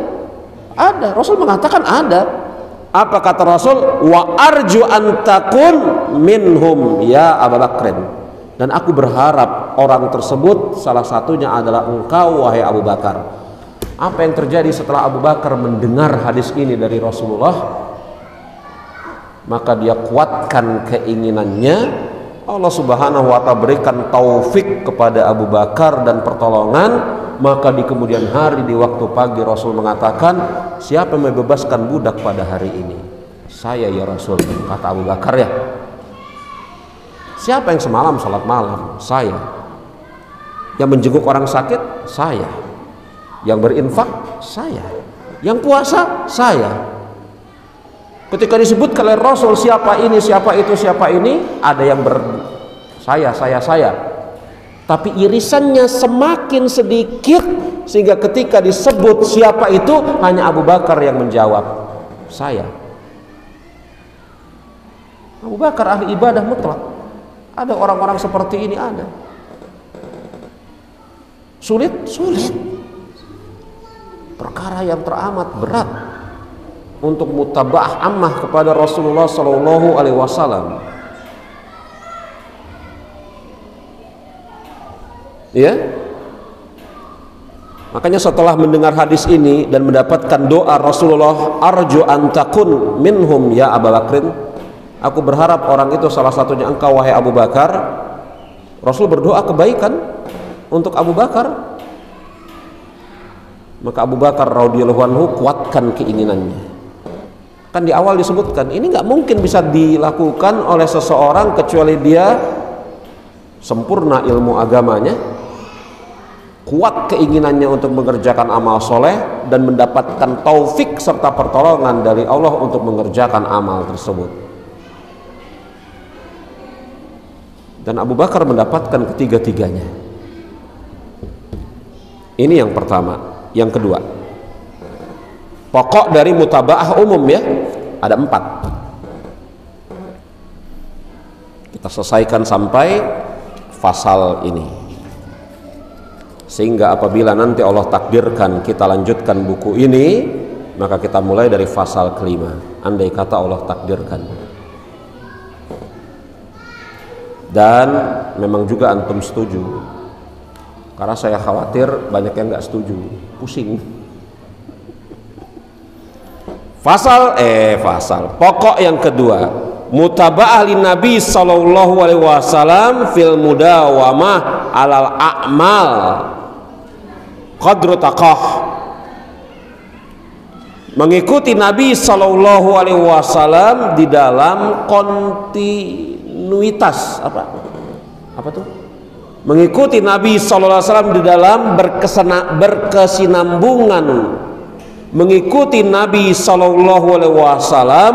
Ada. Rasul mengatakan ada. Apa kata Rasul? "Wa arju an takun minhum ya Abu Bakrin." Dan aku berharap orang tersebut salah satunya adalah engkau wahai Abu Bakar. Apa yang terjadi setelah Abu Bakar mendengar hadis ini dari Rasulullah? Maka dia kuatkan keinginannya Allah Subhanahu wa ta'ala berikan taufik kepada Abu Bakar dan pertolongan, maka di kemudian hari di waktu pagi Rasul mengatakan, siapa yang membebaskan budak pada hari ini? Saya ya Rasul, kata Abu Bakar ya. Siapa yang semalam salat malam? Saya. Yang menjenguk orang sakit? Saya. Yang berinfak? Saya. Yang puasa? Saya. Ketika disebutkan oleh Rasul siapa ini, siapa itu, siapa ini, ada yang saya. Tapi irisannya semakin sedikit sehingga ketika disebut siapa itu hanya Abu Bakar yang menjawab, saya. Abu Bakar ahli ibadah mutlak. Ada orang-orang seperti ini, ada. Sulit. Perkara yang teramat berat untuk mutaba'ah ammah kepada Rasulullah Sallallahu Alaihi Wasallam. Ya, makanya setelah mendengar hadis ini dan mendapatkan doa Rasulullah, arju antakun minhum ya Abu Bakrin, aku berharap orang itu salah satunya engkau wahai Abu Bakar. Rasul berdoa kebaikan untuk Abu Bakar, maka Abu Bakar radhiyallahu anhu kuatkan keinginannya. Kan di awal disebutkan ini nggak mungkin bisa dilakukan oleh seseorang kecuali dia sempurna ilmu agamanya, kuat keinginannya untuk mengerjakan amal soleh dan mendapatkan taufik serta pertolongan dari Allah untuk mengerjakan amal tersebut. Dan Abu Bakar mendapatkan ketiga-tiganya. Ini yang pertama. Yang kedua, pokok dari mutaba'ah umum ya, ada 4. Kita selesaikan sampai fasal ini, sehingga apabila nanti Allah takdirkan kita lanjutkan buku ini, maka kita mulai dari fasal kelima, andai kata Allah takdirkan. Dan memang juga antum setuju, karena saya khawatir banyak yang nggak setuju, pusing. Fasal pokok yang kedua, mutaba'ah lin Nabi sallallahu alaihi wasallam fil mudawamah alal a'mal qadru taqah. Mengikuti Nabi sallallahu alaihi wasallam di dalam kontinuitas apa tuh? Mengikuti Nabi sallallahu alaihi wasallam di dalam berkesinambungan, mengikuti Nabi Sallallahu Alaihi Wasallam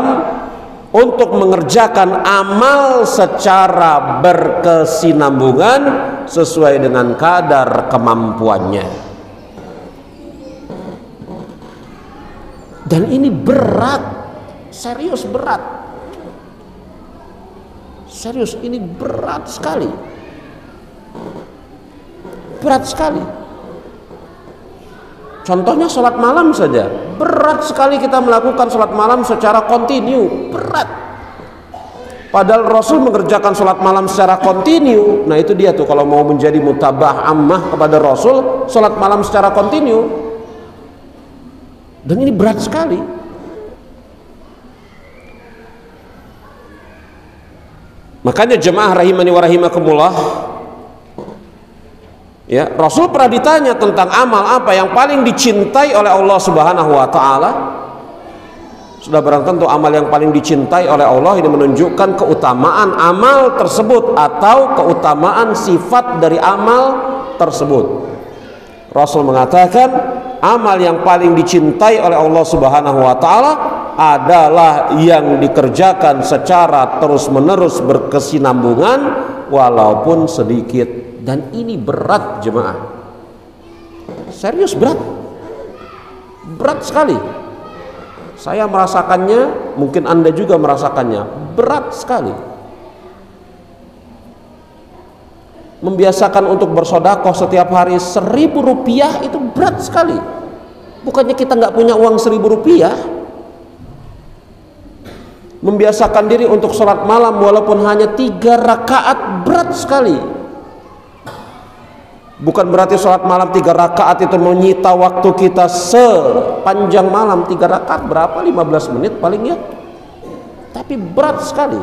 untuk mengerjakan amal secara berkesinambungan sesuai dengan kadar kemampuannya. Dan ini berat, serius berat, serius ini berat sekali, berat sekali. Contohnya sholat malam saja, berat sekali kita melakukan sholat malam secara kontinu, berat. Padahal Rasul mengerjakan sholat malam secara kontinu. Nah itu dia tuh, kalau mau menjadi mutaba'ah ammah kepada Rasul, sholat malam secara kontinu. Dan ini berat sekali. Makanya jemaah rahimani wa rahimakumullah, ya, Rasul pernah ditanya tentang amal apa yang paling dicintai oleh Allah Subhanahu wa taala. Sudah barang tentu amal yang paling dicintai oleh Allah ini menunjukkan keutamaan amal tersebut atau keutamaan sifat dari amal tersebut. Rasul mengatakan amal yang paling dicintai oleh Allah Subhanahu wa taala adalah yang dikerjakan secara terus-menerus berkesinambungan walaupun sedikit. Dan ini berat jemaah, serius berat sekali. Saya merasakannya, mungkin Anda juga merasakannya, berat sekali. Membiasakan untuk bersedekah setiap hari 1.000 rupiah itu berat sekali. Bukannya kita nggak punya uang 1.000 rupiah. Membiasakan diri untuk sholat malam walaupun hanya 3 rakaat berat sekali. Bukan berarti sholat malam 3 rakaat itu menyita waktu kita sepanjang malam. 3 rakaat berapa? 15 menit paling ya. Tapi berat sekali.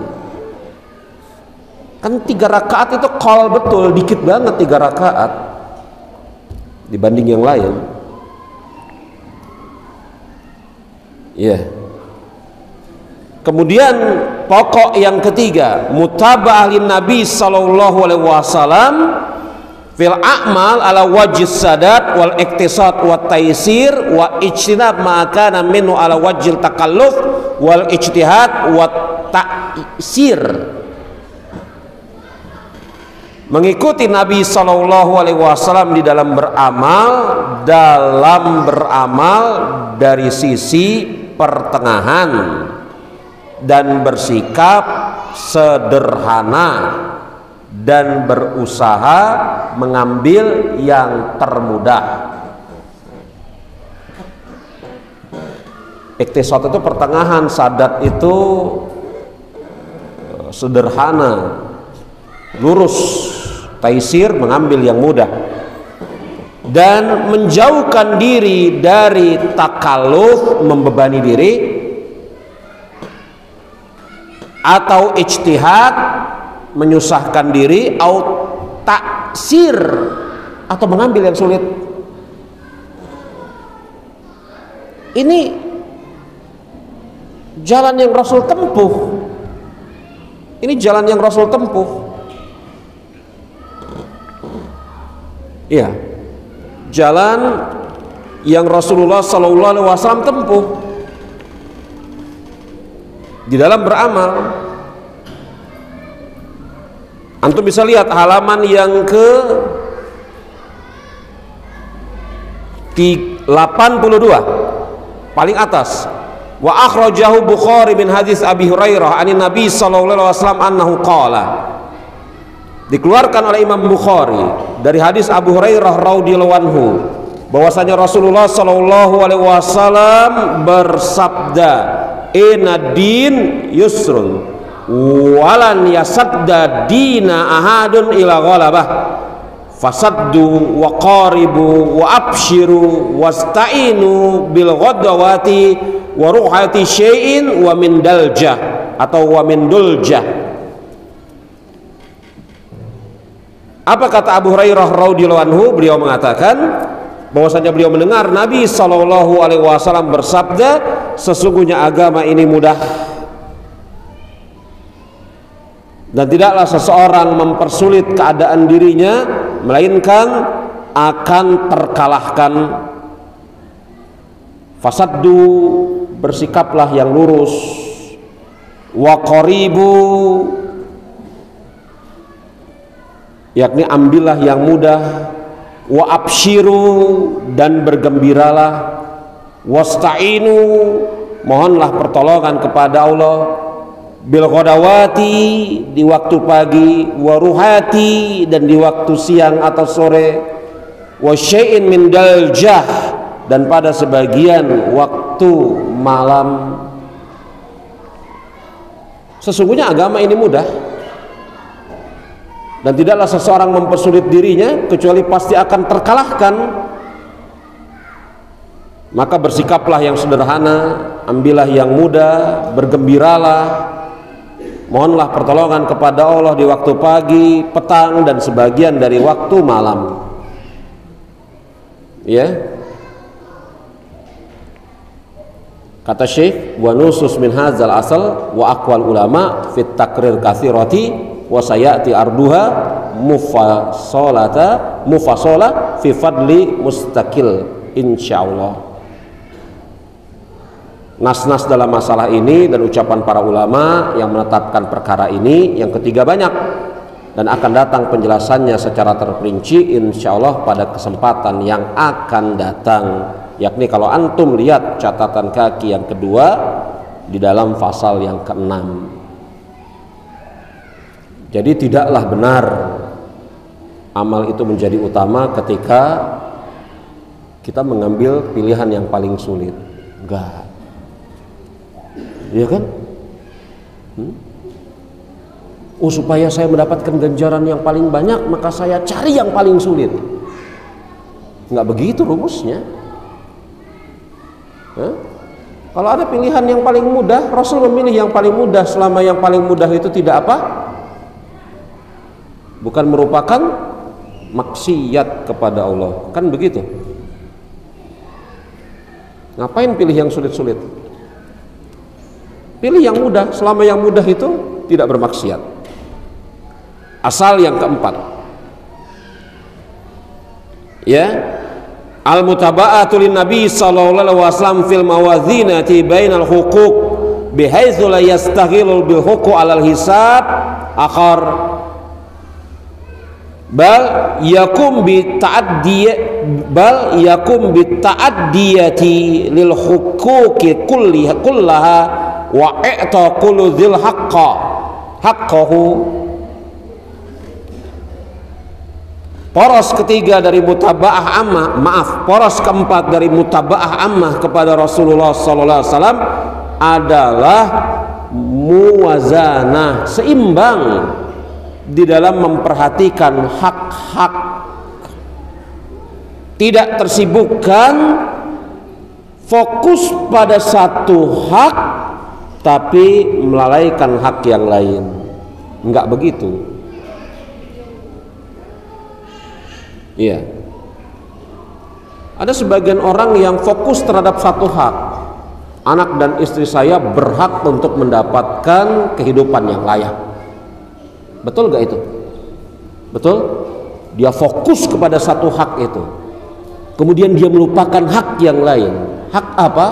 Kan 3 rakaat itu qol betul, dikit banget 3 rakaat dibanding yang lain. Iya. Kemudian pokok yang ketiga, mutaba'ah lin Nabi sallallahu alaihi wasallam fil a'mal ala wajhis sadat wal iktisad wa taysir wa ijtinab ma kana minhu ala wajhil takalluf wal ijtihad wa ta'sir. Mengikuti Nabi sallallahu alaihi wasallam di dalam beramal dari sisi pertengahan dan bersikap sederhana dan berusaha mengambil yang termudah. Iktisad itu pertengahan, sadat itu sederhana, lurus, taisir mengambil yang mudah, dan menjauhkan diri dari takalluf, membebani diri, atau ijtihad, menyusahkan diri, atau taksir, atau mengambil yang sulit. Ini jalan yang Rasul tempuh. Ini jalan yang Rasul tempuh. Iya, jalan yang Rasulullah sallallahu alaihi wasallam tempuh di dalam beramal. Antum bisa lihat halaman yang ke 82 paling atas. Wa akhrajahu Bukhari min hadis Abi Hurairah anin Nabi sallallahu alaihi wasallam annahu qala. Dikeluarkan oleh Imam Bukhari dari hadis Abu Hurairah radhiyallahu anhu bahwasanya Rasulullah sallallahu alaihi wasallam bersabda, "Inna din yusrun walan yasadda dina ahadun ila ghalabah fasaddu wa qaribu wa abshiru wasta'inu bil ghadawati wa ruhati syai'in wa min daljah atau wa min duljah." Apa kata Abu Hurairah radhiyallahu anhu? Beliau mengatakan bahwasanya beliau mendengar Nabi sallallahu alaihi wasallam bersabda, sesungguhnya agama ini mudah dan tidaklah seseorang mempersulit keadaan dirinya melainkan akan terkalahkan. Fasaddu, bersikaplah yang lurus, wa qaribu, yakni ambillah yang mudah, wa abshiru, dan bergembiralah, wasta'inu, mohonlah pertolongan kepada Allah, bil ghadawati, di waktu pagi, wa ruhati, dan di waktu siang atau sore, wa syai'in min daljah, dan pada sebagian waktu malam. Sesungguhnya agama ini mudah dan tidaklah seseorang mempersulit dirinya kecuali pasti akan terkalahkan. Maka bersikaplah yang sederhana, ambillah yang mudah, bergembiralah, mohonlah pertolongan kepada Allah di waktu pagi, petang, dan sebagian dari waktu malam. Ya, kata Syekh, wa nusus min hadzal asal wa aqwal ulama fit takrir katsirati wa sayati arduha mufassala fi fadli mustaqil insyaallah. Nas-nas dalam masalah ini dan ucapan para ulama yang menetapkan perkara ini yang ketiga banyak dan akan datang penjelasannya secara terperinci insyaallah pada kesempatan yang akan datang, yakni kalau antum lihat catatan kaki yang kedua di dalam pasal yang ke-6. Jadi tidaklah benar amal itu menjadi utama ketika kita mengambil pilihan yang paling sulit. Enggak, iya kan? Oh, supaya saya mendapatkan ganjaran yang paling banyak maka saya cari yang paling sulit. Enggak begitu rumusnya. Kalau ada pilihan yang paling mudah, Rasul memilih yang paling mudah selama yang paling mudah itu tidak apa? bukan merupakan maksiat kepada Allah. Kan begitu. Ngapain pilih yang sulit-sulit? Pilih yang mudah, selama yang mudah itu tidak bermaksiat. Asal yang keempat, ya, al-mutaba'atu lin Nabi sallallahu alaihi wasallam fil mawazinati bainal huquq bihaitsu la yastaghilul bil huquq 'alal hisab akhar bal yakum bi ta'addiyati lil huquqi kullaha wa i'ta kullu dzil haqqahu. Poros ketiga dari mutaba'ah ammah, poros keempat dari mutaba'ah ammah kepada Rasulullah sallallahu alaihi wasallam adalah muwazanah, seimbang di dalam memperhatikan hak-hak, tidak tersibukkan fokus pada satu hak tapi melalaikan hak yang lain. Enggak begitu. Iya. Ada sebagian orang yang fokus terhadap satu hak. Anak dan istri saya berhak untuk mendapatkan kehidupan yang layak. Betul gak itu? Betul? Dia fokus kepada satu hak itu. Kemudian dia melupakan hak yang lain. Hak apa?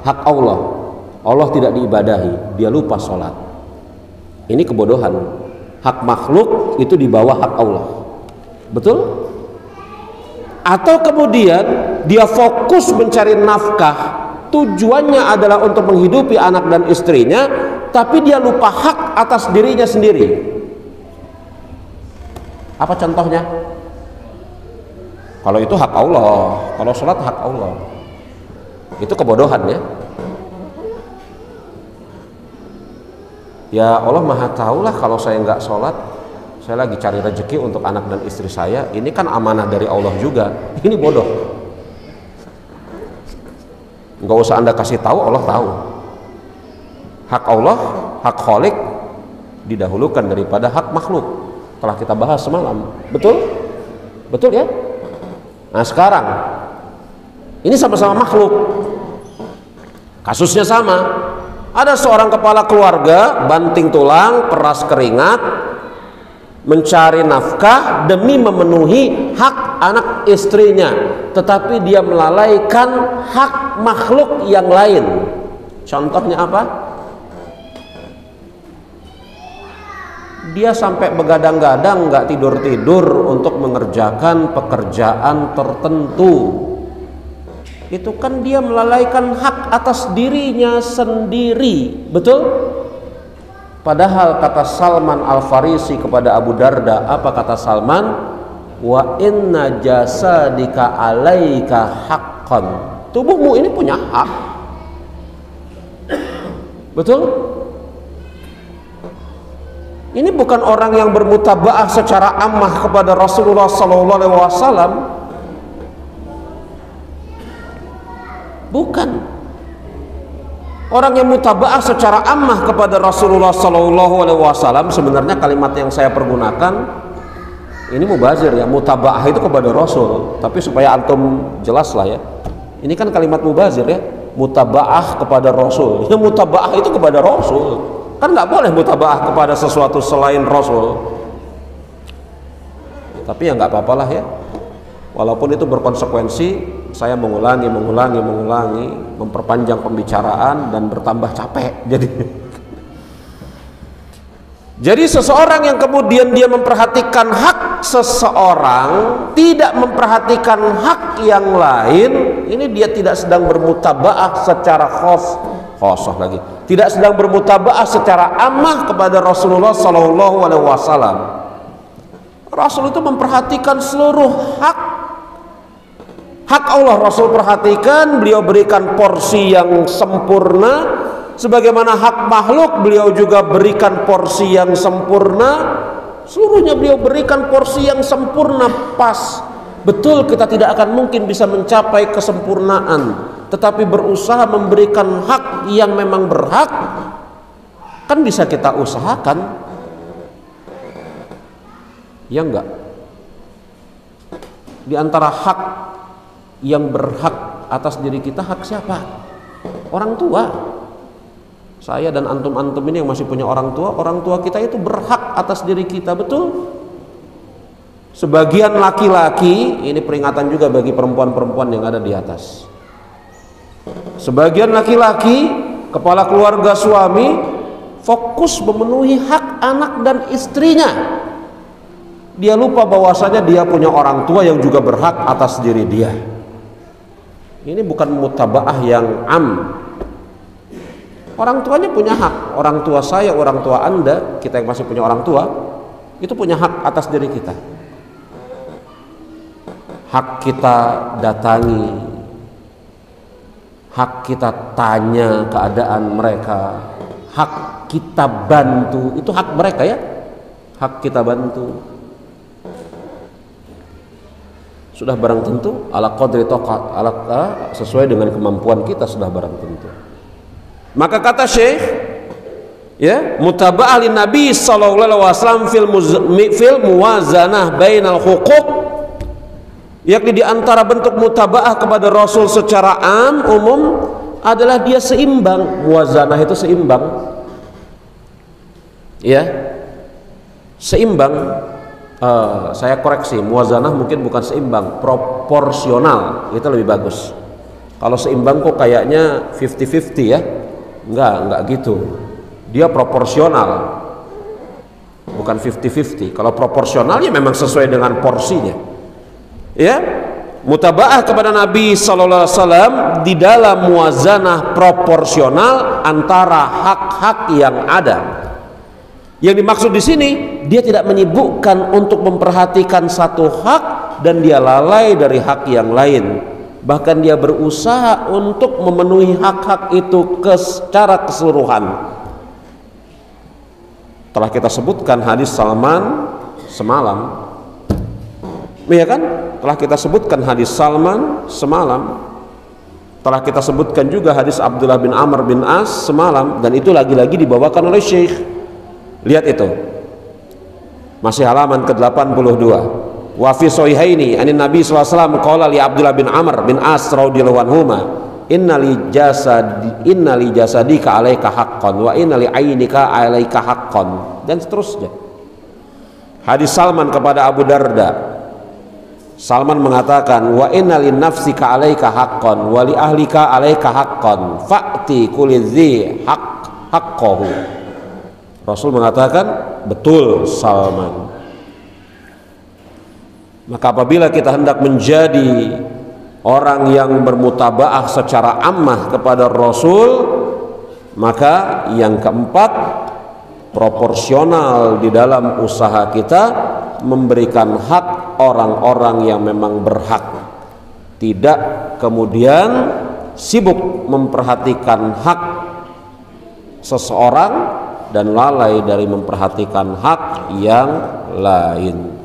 Hak Allah. Allah tidak diibadahi, dia lupa sholat. Ini kebodohan. Hak makhluk itu di bawah hak Allah. Betul? Atau kemudian dia fokus mencari nafkah, tujuannya adalah untuk menghidupi anak dan istrinya, tapi dia lupa hak atas dirinya sendiri. Apa contohnya? Kalau itu hak Allah, kalau sholat hak Allah, itu kebodohan ya. Ya Allah maha tahu lah kalau saya nggak sholat, saya lagi cari rezeki untuk anak dan istri saya, ini kan amanah dari Allah juga. Ini bodoh. Nggak usah Anda kasih tahu, Allah tahu. Hak Allah, hak Khalik didahulukan daripada hak makhluk. Telah kita bahas semalam. Betul? Betul ya? Nah sekarang ini sama-sama makhluk, kasusnya sama. Ada seorang kepala keluarga banting tulang, peras keringat, mencari nafkah demi memenuhi hak anak istrinya, tetapi dia melalaikan hak makhluk yang lain. Contohnya apa? Dia sampai begadang-gadang, nggak tidur-tidur untuk mengerjakan pekerjaan tertentu. Itu kan dia melalaikan hak atas dirinya sendiri. Betul? Padahal kata Salman Al-Farisi kepada Abu Darda, apa kata Salman? Wa inna jasadika alaika haqqan. Tubuhmu ini punya hak. Betul? Ini bukan orang yang bermutaba'ah secara ammah kepada Rasulullah sallallahu alaihi wasallam. Bukan. Orang yang mutaba'ah secara ammah kepada Rasulullah sallallahu alaihi wasallam, sebenarnya kalimat yang saya pergunakan ini mubazir ya, mutaba'ah itu kepada Rasul, tapi supaya antum jelas lah ya. Ini kan kalimat mubazir ya, mutaba'ah kepada Rasul. Ya mutaba'ah itu kepada Rasul. Kan nggak boleh mutaba'ah kepada sesuatu selain Rasul. Tapi ya nggak apa-apalah ya. Walaupun itu berkonsekuensi saya mengulangi, memperpanjang pembicaraan dan bertambah capek. Jadi seseorang yang kemudian dia memperhatikan hak seseorang, tidak memperhatikan hak yang lain, ini dia tidak sedang bermutaba'ah secara khosoh lagi. Tidak sedang bermutaba'ah secara ammah kepada Rasulullah sallallahu alaihi wasallam. Rasul itu memperhatikan seluruh hak Allah. Rasul perhatikan, beliau berikan porsi yang sempurna. Sebagaimana hak makhluk, beliau juga berikan porsi yang sempurna. Seluruhnya beliau berikan porsi yang sempurna, pas. Betul kita tidak akan mungkin bisa mencapai kesempurnaan, tetapi berusaha memberikan hak yang memang berhak, kan bisa kita usahakan. Ya enggak? Di antara hak yang berhak atas diri kita, hak siapa? Orang tua. Saya dan antum-antum ini yang masih punya orang tua kita itu berhak atas diri kita, betul? Sebagian laki-laki, ini peringatan juga bagi perempuan-perempuan yang ada di atas. Sebagian laki-laki, kepala keluarga suami, fokus memenuhi hak anak dan istrinya. Dia lupa bahwasanya dia punya orang tua yang juga berhak atas diri dia. Ini bukan mutabaah yang am. Orang tuanya punya hak. Orang tua saya, orang tua Anda, kita yang masih punya orang tua, itu punya hak atas diri kita. Hak kita datangi, hak kita tanya keadaan mereka, hak kita bantu, itu hak mereka ya. Hak kita bantu. Sudah barang tentu ala qadri taqat, sesuai dengan kemampuan kita sudah barang tentu. Maka kata Syekh, ya, mutaba'ah lin Nabi sallallahu alaihi wasallam fil muwazanah bainal huquq, yakni di antara bentuk mutaba'ah kepada Rasul secara umum adalah dia seimbang. Muwazanah itu seimbang. Ya. Seimbang. Saya koreksi, muwazanah mungkin bukan seimbang, proporsional, itu lebih bagus. Kalau seimbang kok kayaknya 50-50 ya. Enggak gitu. Dia proporsional, bukan 50-50. Kalau proporsional ya memang sesuai dengan porsinya. Ya, mutaba'ah kepada Nabi sallallahu alaihi wasallam di dalam muwazanah proporsional antara hak-hak yang ada. Yang dimaksud di sini, dia tidak menyibukkan untuk memperhatikan satu hak dan dia lalai dari hak yang lain. Bahkan dia berusaha untuk memenuhi hak-hak itu secara keseluruhan. Telah kita sebutkan hadis Salman semalam, ya kan? Telah kita sebutkan hadis Salman semalam. Telah kita sebutkan juga hadis Abdullah bin Amr bin As semalam, dan itu lagi-lagi dibawakan oleh Syekh. Lihat itu, masih halaman ke-82. Wa fi sahihaini anin Nabi sallallahu alaihi wasallam qala li Abdullah bin Amr bin As radhiyallahu anhuma inna li jasadika alaika haqqan wa inna li ainika alaika haqqan, dan seterusnya. Hadis Salman kepada Abu Darda. Salman mengatakan, wa inna li nafsika alaika haqqan wa li ahlika alaika haqqan fa'ti kulli dzi haqqahu. Rasul mengatakan, betul Salman. Maka apabila kita hendak menjadi orang yang bermutaba'ah secara ammah kepada Rasul, maka yang keempat, proporsional di dalam usaha kita memberikan hak orang-orang yang memang berhak. Tidak kemudian sibuk memperhatikan hak seseorang dan lalai dari memperhatikan hak yang lain.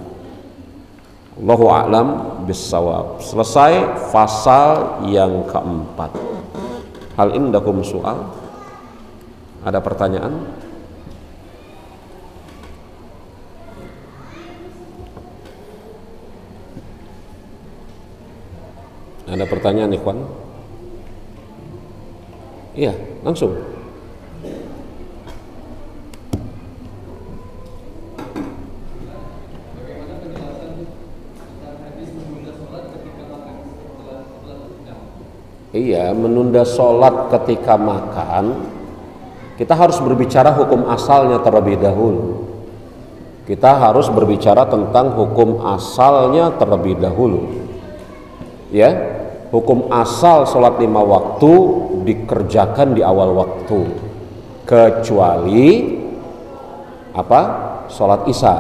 Allahu a'lam bissawab. Selesai pasal yang keempat. Hal indakum soal? Ada pertanyaan? Ada pertanyaan, ikhwan? Iya, langsung. Iya, menunda sholat ketika makan, kita harus berbicara hukum asalnya terlebih dahulu. Kita harus berbicara tentang hukum asalnya terlebih dahulu. Ya, hukum asal sholat 5 waktu dikerjakan di awal waktu, kecuali apa? Sholat isya,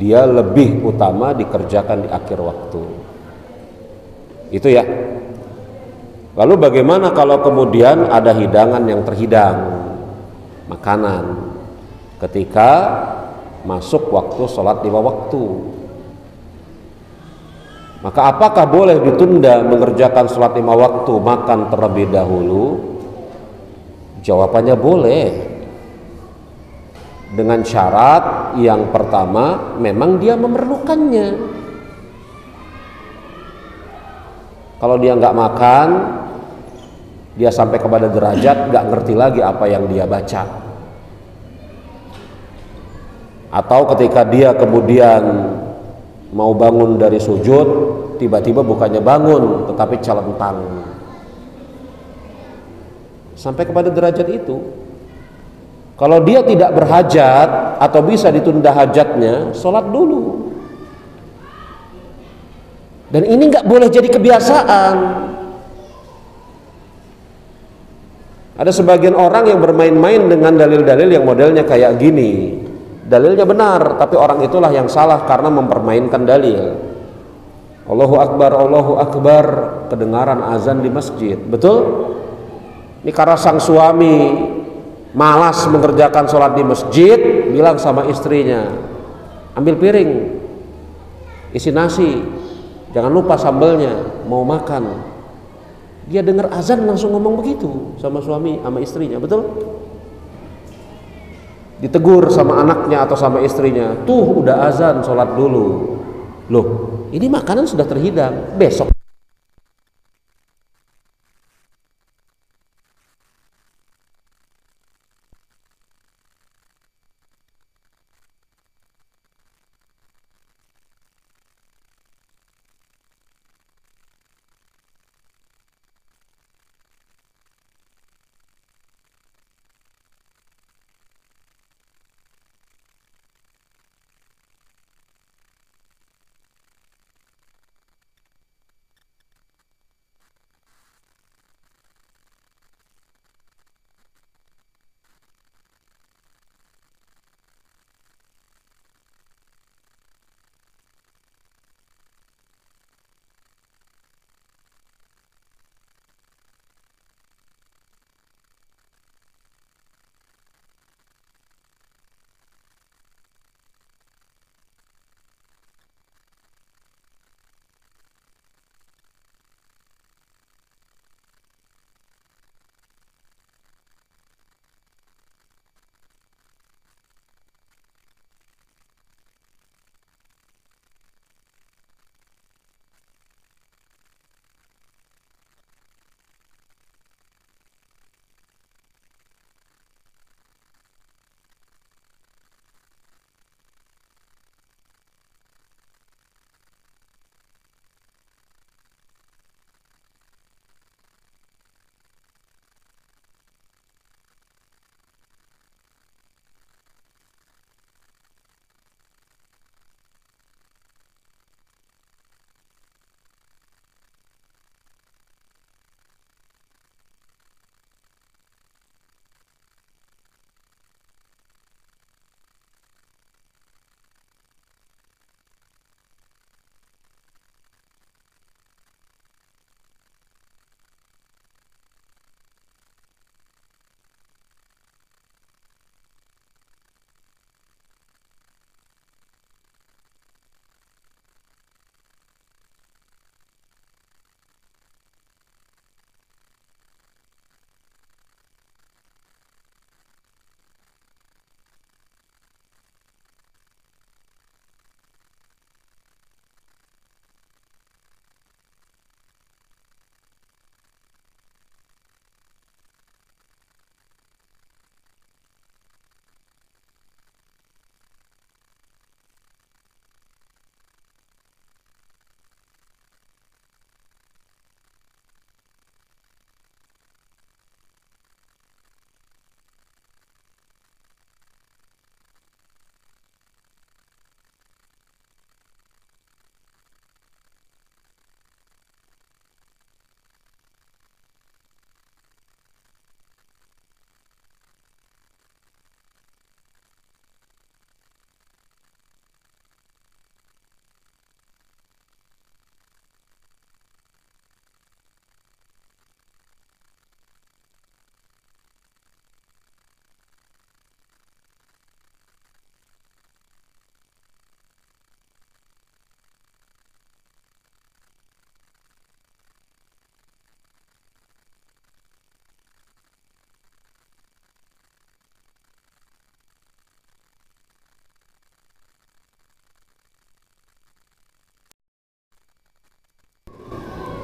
dia lebih utama dikerjakan di akhir waktu. Itu ya. Lalu bagaimana kalau kemudian ada hidangan yang terhidang, makanan, ketika masuk waktu sholat 5 waktu? Maka apakah boleh ditunda mengerjakan sholat 5 waktu, makan terlebih dahulu? Jawabannya boleh. dengan syarat yang pertama memang dia memerlukannya. Kalau dia nggak makan, dia sampai kepada derajat nggak ngerti lagi apa yang dia baca. Atau ketika dia kemudian mau bangun dari sujud, tiba-tiba bukannya bangun tetapi celentang. Sampai kepada derajat itu. Kalau dia tidak berhajat atau bisa ditunda hajatnya, sholat dulu. Dan ini nggak boleh jadi kebiasaan. Ada sebagian orang yang bermain-main dengan dalil-dalil yang modelnya kayak gini. Dalilnya benar, tapi orang itulah yang salah karena mempermainkan dalil. Allahu Akbar, kedengaran azan di masjid. Betul? Ini karena sang suami malas mengerjakan sholat di masjid, bilang sama istrinya, ambil piring, isi nasi, jangan lupa sambelnya, mau makan. Dia dengar azan langsung ngomong begitu sama suami, sama istrinya. Betul? Ditegur sama anaknya atau sama istrinya, tuh udah azan, sholat dulu. Loh, ini makanan sudah terhidang, besok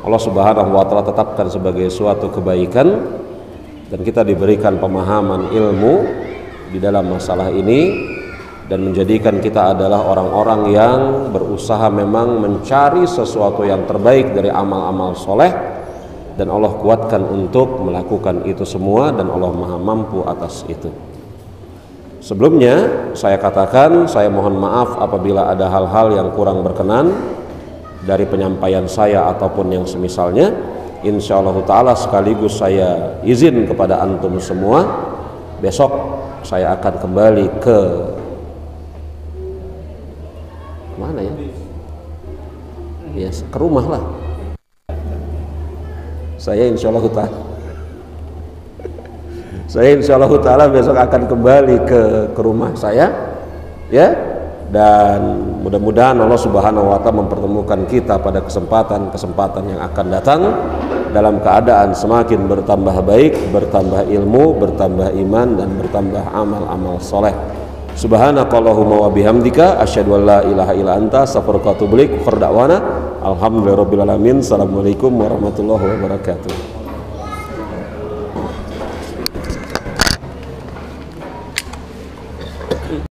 Allah Subhanahu wa taala tetapkan sebagai suatu kebaikan dan kita diberikan pemahaman ilmu di dalam masalah ini dan menjadikan kita adalah orang-orang yang berusaha memang mencari sesuatu yang terbaik dari amal-amal soleh, dan Allah kuatkan untuk melakukan itu semua dan Allah maha mampu atas itu. Sebelumnya saya katakan saya mohon maaf apabila ada hal-hal yang kurang berkenan dari penyampaian saya ataupun yang semisalnya. Insyaallah ta'ala sekaligus saya izin kepada antum semua, besok saya akan kembali ke mana ya? Ya, ke rumah lah. Saya insyaallah ta'ala besok akan kembali ke rumah saya, ya. Dan mudah-mudahan Allah Subhanahu wa taala mempertemukan kita pada kesempatan yang akan datang dalam keadaan semakin bertambah baik, bertambah ilmu, bertambah iman, dan bertambah amal-amal soleh. Subhanakallahumma wa bihamdika asyhadu an la ilaha illa anta astaghfiruka wa atubu ilaik. Alhamdulillahirabbil alamin. Assalamualaikum warahmatullahi wabarakatuh.